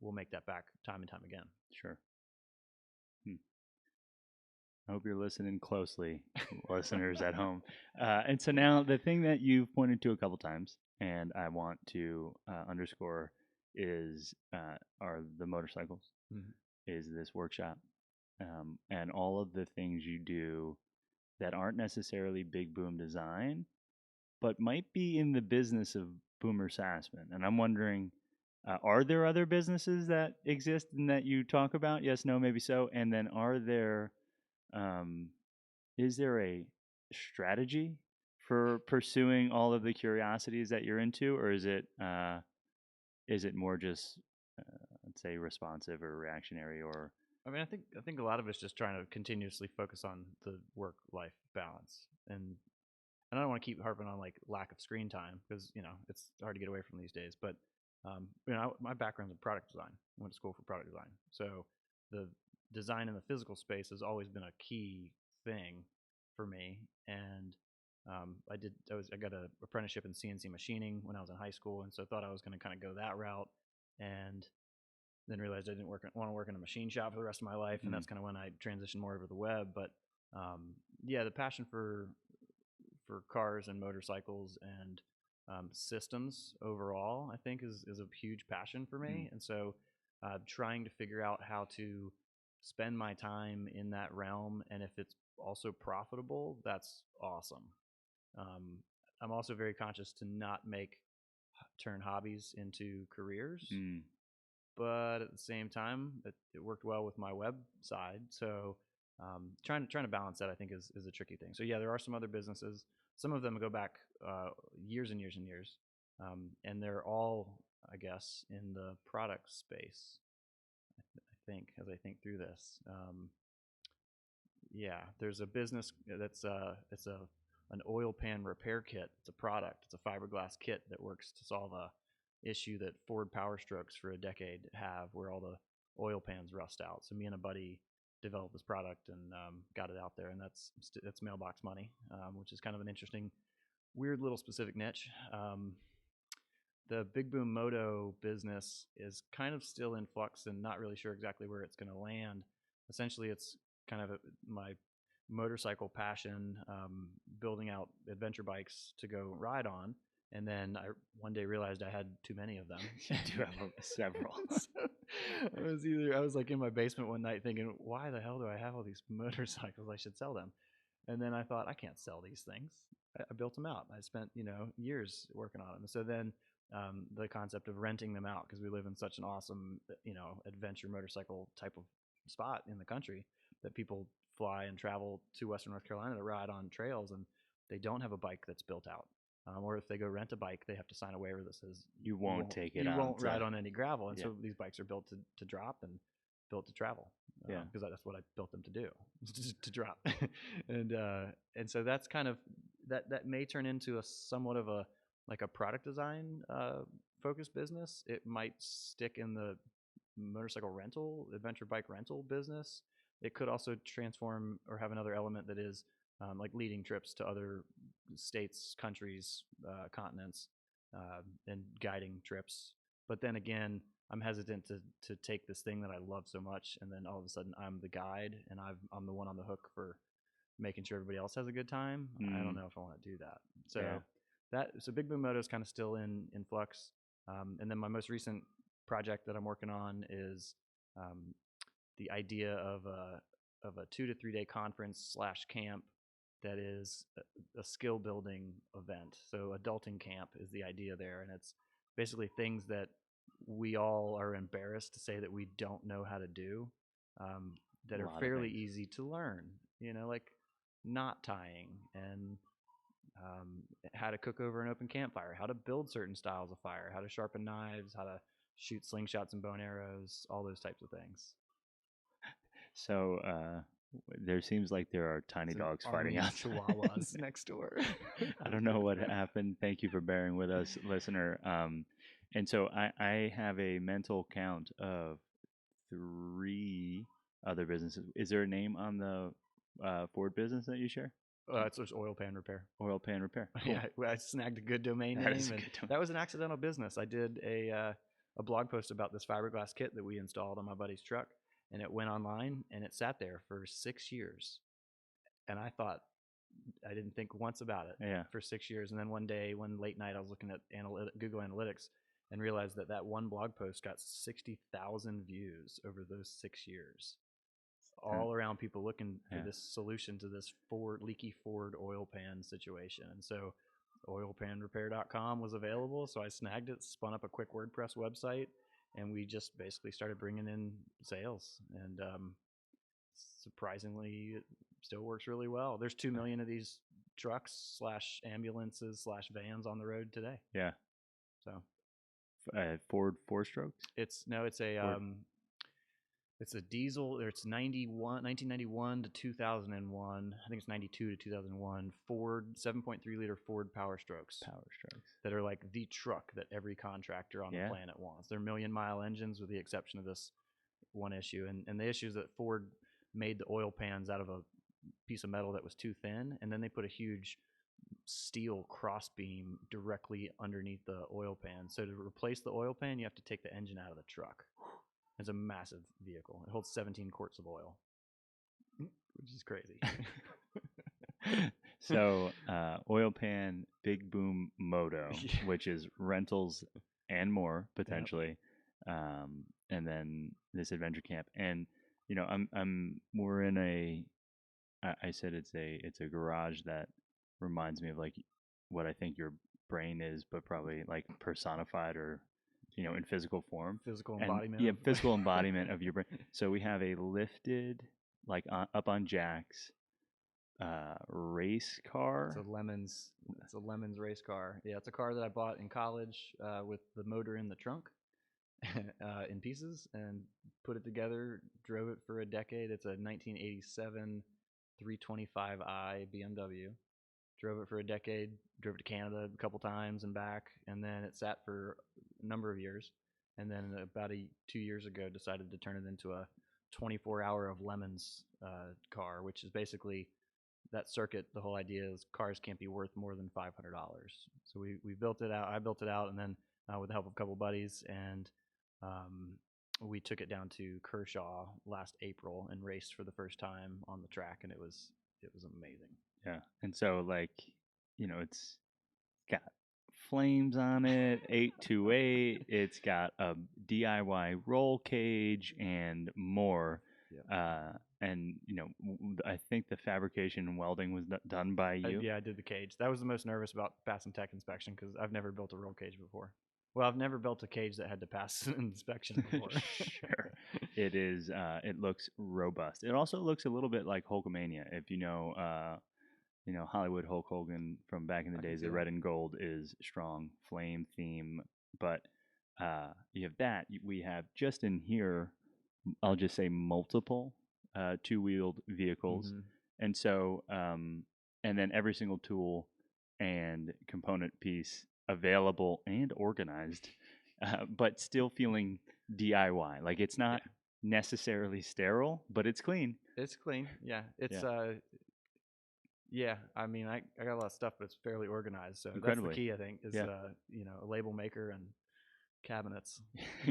we'll make that back time and time again. Sure. I hope you're listening closely, listeners at home. And so now the thing that you've pointed to a couple times, and I want to underscore, are the motorcycles, is this workshop, and all of the things you do that aren't necessarily big boom design, but might be in the business of Boomer Sassmann. And I'm wondering, are there other businesses that exist and that you talk about? Yes, no, maybe so. And then is there a strategy for pursuing all of the curiosities that you're into, or is it more just let's say responsive or reactionary? Or I mean, I think a lot of it's just trying to continuously focus on the work-life balance, and I don't want to keep harping on like lack of screen time, because it's hard to get away from these days. But my background's in product design. I went to school for product design, so the design in the physical space has always been a key thing for me. And I got a apprenticeship in CNC machining when I was in high school, and so thought I was going to kind of go that route, and then realized I didn't want to work in a machine shop for the rest of my life, and that's kind of when I transitioned more over the web. But yeah, the passion for cars and motorcycles and systems overall, I think is a huge passion for me. And so trying to figure out how to spend my time in that realm, and if it's also profitable, that's awesome. Um, I'm also very conscious to not turn hobbies into careers, but at the same time, it worked well with my web side. So trying to balance that, I think, is a tricky thing. So yeah, there are some other businesses. Some of them go back years and years and years, and they're all, I guess, in the product space. I think as I think through this, yeah, there's a business that's it's a an oil pan repair kit. It's a product. It's a fiberglass kit that works to solve a issue that Ford Power Strokes for a decade have, where all the oil pans rust out. So me and a buddy developed this product and got it out there, and that's mailbox money, which is kind of an interesting, weird little specific niche. The Big Boom Moto business is kind of still in flux and not really sure exactly where it's going to land. Essentially, it's kind of my motorcycle passion, building out adventure bikes to go ride on. And then I one day realized I had too many of them. You do have several. So I was like in my basement one night thinking, why the hell do I have all these motorcycles? I should sell them. And then I thought, I can't sell these things. I built them out. I spent years working on them. So then the concept of renting them out, because we live in such an awesome adventure motorcycle type of spot in the country, that people fly and travel to Western North Carolina to ride on trails, and they don't have a bike that's built out. Or if they go rent a bike, they have to sign a waiver that says you won't take it. You on won't ride on any gravel, and Yeah. so these bikes are built to drop and built to travel. Yeah. Because that's what I built them to do, to drop. And so that's kind of that may turn into a somewhat of a like a product design focused business. It might stick in the motorcycle rental, adventure bike rental business. It could also transform or have another element that is like leading trips to other states, countries, continents, and guiding trips. But then again, I'm hesitant to take this thing that I love so much, and then all of a sudden I'm the guide, and I'm the one on the hook for making sure everybody else has a good time. I don't know if I want to do that. So so Big Boom Moto is kind of still in flux. And then my most recent project that I'm working on is the idea of a 2 to 3 day conference / camp that is a skill building event. So adulting camp is the idea there, and it's basically things that we all are embarrassed to say that we don't know how to do, that are fairly easy to learn. Like knot tying and how to cook over an open campfire, how to build certain styles of fire, how to sharpen knives, how to shoot slingshots and bow and arrows, all those types of things. So there seems like there are tiny dogs fighting out chihuahuas next door. I don't know what happened. Thank you for bearing with us, listener. And so I have a mental count of 3 other businesses. Is there a name on the Ford business that you share? It's just oil pan repair. Oil pan repair. Cool. Yeah, I snagged a good domain name. That was an accidental business. I did a blog post about this fiberglass kit that we installed on my buddy's truck, and it went online, and it sat there for 6 years. And I thought, I didn't think once about it for 6 years. And then one day, one late night, I was looking at Google Analytics and realized that one blog post got 60,000 views over those 6 years. All around people looking for this solution to this leaky Ford oil pan situation. And so oilpanrepair.com was available. So I snagged it, spun up a quick WordPress website, and we just basically started bringing in sales. And surprisingly, it still works really well. There's 2 million of these trucks / ambulances / vans on the road today. Yeah. So Ford 4-strokes? It's a it's a diesel. It's 1991 to 2001. I think it's 92 to 2001. Ford 7.3 liter Ford Power Strokes. That are like the truck that every contractor on the planet wants. They're 1,000,000-mile engines, with the exception of this one issue. And the issue is that Ford made the oil pans out of a piece of metal that was too thin, and then they put a huge steel crossbeam directly underneath the oil pan. So to replace the oil pan, you have to take the engine out of the truck. It's a massive vehicle. It holds 17 quarts of oil, which is crazy. So, oil pan, big boom moto, Yeah. which is rentals and more Yep. potentially, and then this adventure camp. And we're in a. I said it's a garage that reminds me of like what I think your brain is, but probably like personified or in physical form. Physical And embodiment. yeah, of physical embodiment of your brain. So we have a lifted, like up on jacks, race car. It's a Lemons race car. Yeah, it's a car that I bought in college with the motor in the trunk in pieces and put it together. Drove it for a decade. It's a 1987 325i BMW. Drove it for a decade. Drove it to Canada a couple times and back, and then it sat for a number of years. And then about 2 years ago, decided to turn it into a 24-hour of Lemons car, which is basically that circuit. The whole idea is cars can't be worth more than $500. So we built it out. I built it out, and then with the help of a couple buddies, and we took it down to Kershaw last April and raced for the first time on the track, and it was amazing. Yeah, and so like it's got flames on it, 828. It's got a DIY roll cage and more. Yep. And I think the fabrication and welding was done by you. Yeah, I did the cage. That was the most nervous about passing tech inspection because I've never built a roll cage before. Well, I've never built a cage that had to pass an inspection before. Sure. It is. It looks robust. It also looks a little bit like Hulkamania. If Hollywood Hulk Hogan from back in the days, the red and gold is strong flame theme. But you have that. We have just in here, I'll just say multiple two-wheeled vehicles. Mm-hmm. And so, and then every single tool and component piece available and organized, but still feeling DIY. Like it's not necessarily sterile, but it's clean. It's clean. Yeah. It's yeah, I mean, I got a lot of stuff, but it's fairly organized. So Incredibly. That's the key, I think, is a label maker and cabinets.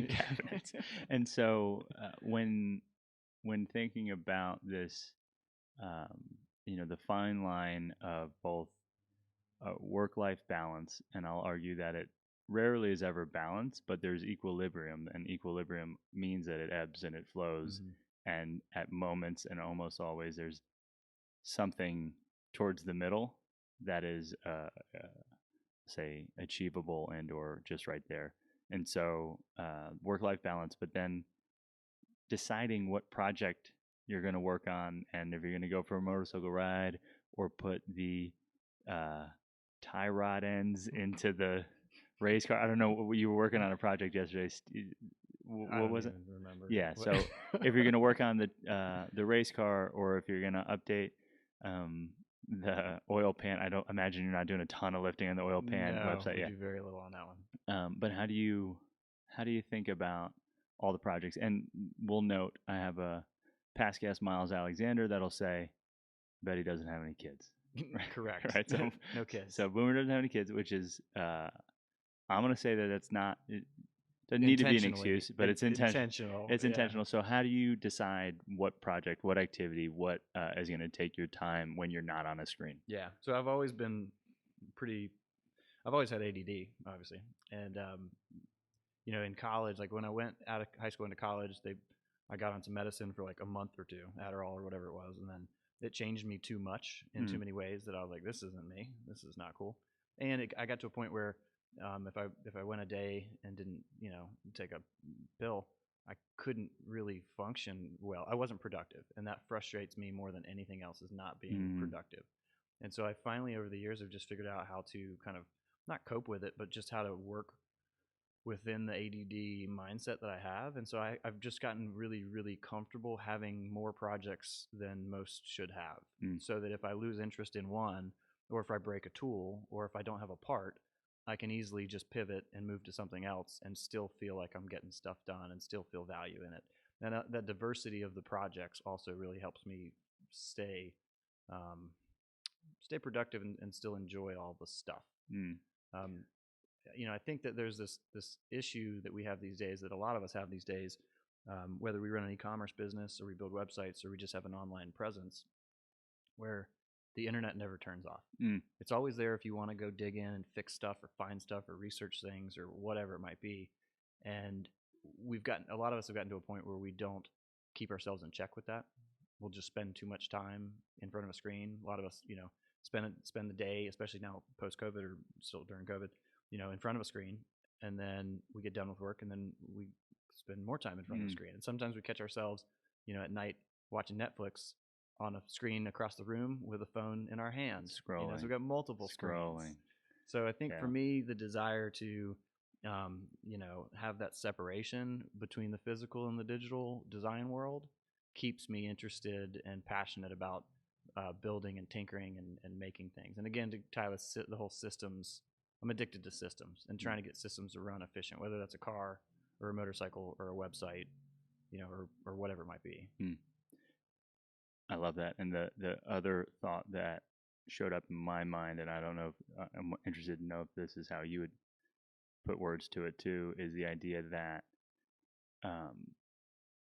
Cabinets. And so when thinking about this, the fine line of both work-life balance, and I'll argue that it rarely is ever balanced, but there's equilibrium, and equilibrium means that it ebbs and it flows, and at moments and almost always there's something towards the middle that is say achievable and or just right there. And so work-life balance, but then deciding what project you're going to work on, and if you're going to go for a motorcycle ride or put the tie rod ends into the race car. I don't know, you were working on a project yesterday. What was it? Remember. Yeah. So if you're going to work on the race car, or if you're going to update the oil pan, I don't imagine you're not doing a ton of lifting on the oil pan website. We do very little on that one. But how do you think about all the projects? And we'll note, I have a past guest, Miles Alexander, that'll say, I bet he doesn't have any kids. Correct. Right. So no kids. So Boomer doesn't have any kids, which is I'm gonna say that it's not. It doesn't need to be an excuse, but it's intentional. It's intentional. So how do you decide what project, what activity, what is going to take your time when you're not on a screen? Yeah. So I've always been I've always had ADD, obviously, and in college, like when I went out of high school into college, I got onto medicine for like a month or two, Adderall or whatever it was, and then it changed me too much in too many ways that I was like, this isn't me. This is not cool. And I got to a point where if I went a day and didn't take a pill, I couldn't really function well. I wasn't productive, and that frustrates me more than anything else, is not being productive. And so I finally, over the years, have just figured out how to kind of not cope with it, but just how to work within the ADD mindset that I have. And so I've just gotten really, really comfortable having more projects than most should have, so that if I lose interest in one, or if I break a tool, or if I don't have a part, I can easily just pivot and move to something else and still feel like I'm getting stuff done and still feel value in it. And that diversity of the projects also really helps me stay stay productive and still enjoy all the stuff. Mm. Um, I think that there's this issue that we have these days, that a lot of us have these days, whether we run an e-commerce business or we build websites or we just have an online presence, where the internet never turns off. Mm. It's always there if you want to go dig in and fix stuff or find stuff or research things or whatever it might be. And a lot of us have gotten to a point where we don't keep ourselves in check with that. We'll just spend too much time in front of a screen. A lot of us, spend the day, especially now post-COVID or still during COVID, in front of a screen, and then we get done with work, and then we spend more time in front of the screen. And sometimes we catch ourselves, at night watching Netflix on a screen across the room with a phone in our hands. Scrolling. So we've got multiple screens. So I think for me, the desire to, have that separation between the physical and the digital design world keeps me interested and passionate about building and tinkering and making things. And again, to tie with the whole systems, I'm addicted to systems and trying to get systems to run efficient, whether that's a car or a motorcycle or a website, or whatever it might be. I love that. And the other thought that showed up in my mind, and I don't know if I'm interested to know if this is how you would put words to it too, is the idea that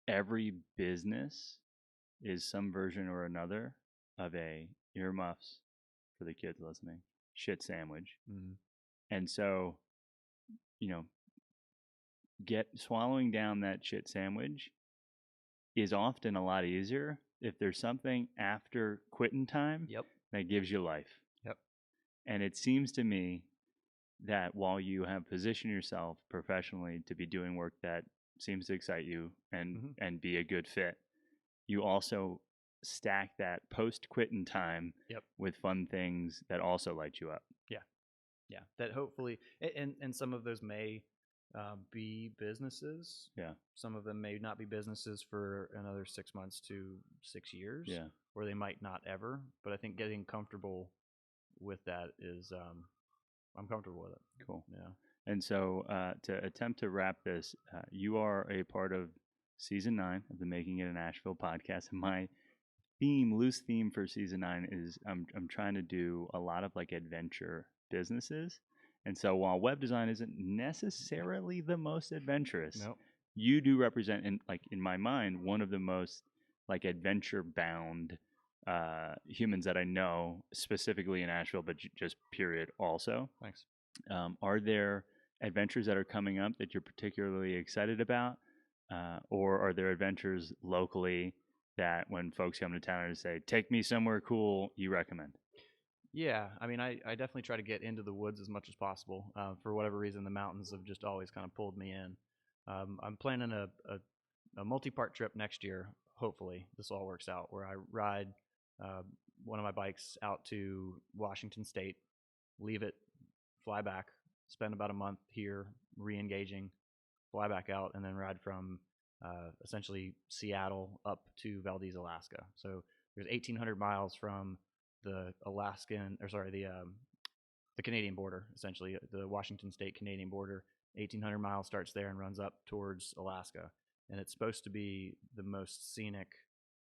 every business is some version or another of a earmuffs for the kids listening shit sandwich. And so, swallowing down that shit sandwich is often a lot easier if there's something after quitting time that gives you life. And it seems to me that while you have positioned yourself professionally to be doing work that seems to excite you and be a good fit, you also stack that post-quitting time with fun things that also light you up. Yeah, that hopefully, and some of those may be businesses. Some of them may not be businesses for another 6 months to 6 years. Or they might not ever. But I think getting comfortable with that is, I'm comfortable with it. Cool. Yeah. And so to attempt to wrap this, you are a part of season 9 of the Making It in Asheville podcast. And my loose theme for season 9 is I'm trying to do a lot of like adventure businesses. And so while web design isn't necessarily the most adventurous, you do represent, in my mind, one of the most like adventure bound humans that I know, specifically in Asheville, but just period also. Thanks. Are there adventures that are coming up that you're particularly excited about? Or are there adventures locally that when folks come to town and say, take me somewhere cool, you recommend? Yeah, I mean, I definitely try to get into the woods as much as possible. For whatever reason, the mountains have just always kind of pulled me in. I'm planning a multi-part trip next year. Hopefully, this all works out, where I ride one of my bikes out to Washington State, leave it, fly back, spend about a month here re-engaging, fly back out, and then ride from essentially Seattle up to Valdez, Alaska. So there's 1,800 miles from the the Canadian border, essentially the Washington State Canadian border. 1,800 miles starts there and runs up towards Alaska, and it's supposed to be the most scenic,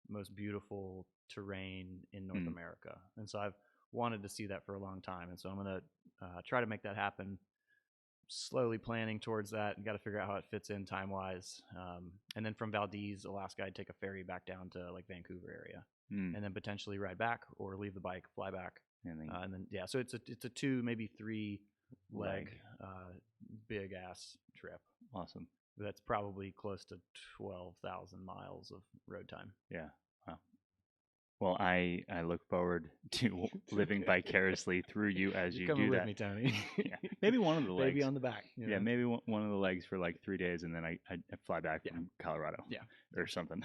most beautiful terrain in North America. And so I've wanted to see that for a long time, and so I'm gonna try to make that happen. Slowly planning towards that. Got to figure out how it fits in time wise, and then from Valdez, Alaska, I'd take a ferry back down to like Vancouver area. And then potentially ride back or leave the bike, fly back, and then so it's a 2, maybe 3 leg big ass trip. Awesome. That's probably close to 12,000 miles of road time. Yeah. Wow. Well, I look forward to living vicariously through you as you do that. Coming with me, Tony. Yeah. Maybe one of the legs. Maybe on the back. Yeah, maybe one of the legs for like 3 days, and then I fly back from Colorado. Or something.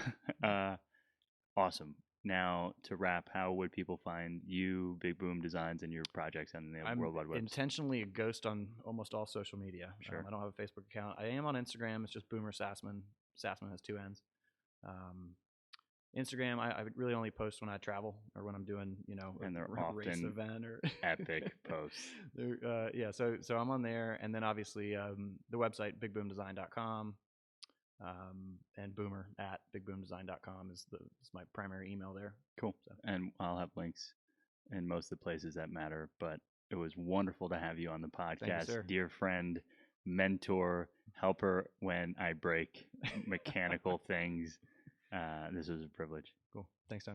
Awesome. Now, to wrap, how would people find you, Big Boom Designs, and your projects on the World Wide Web? I'm intentionally a ghost on almost all social media. Sure. I don't have a Facebook account. I am on Instagram. It's just Boomer Sassmann. Sassmann has 2 N's. Instagram, I really only post when I travel or when I'm doing, and they're a race event or epic posts. So I'm on there, and then obviously the website bigboomdesign.com. And boomer at bigboomdesign.com is my primary email there. Cool. So. And I'll have links in most of the places that matter. But it was wonderful to have you on the Thank you, podcast, sir. dear friend, mentor, helper when I break mechanical things. This was a privilege. Cool. Thanks, Tony.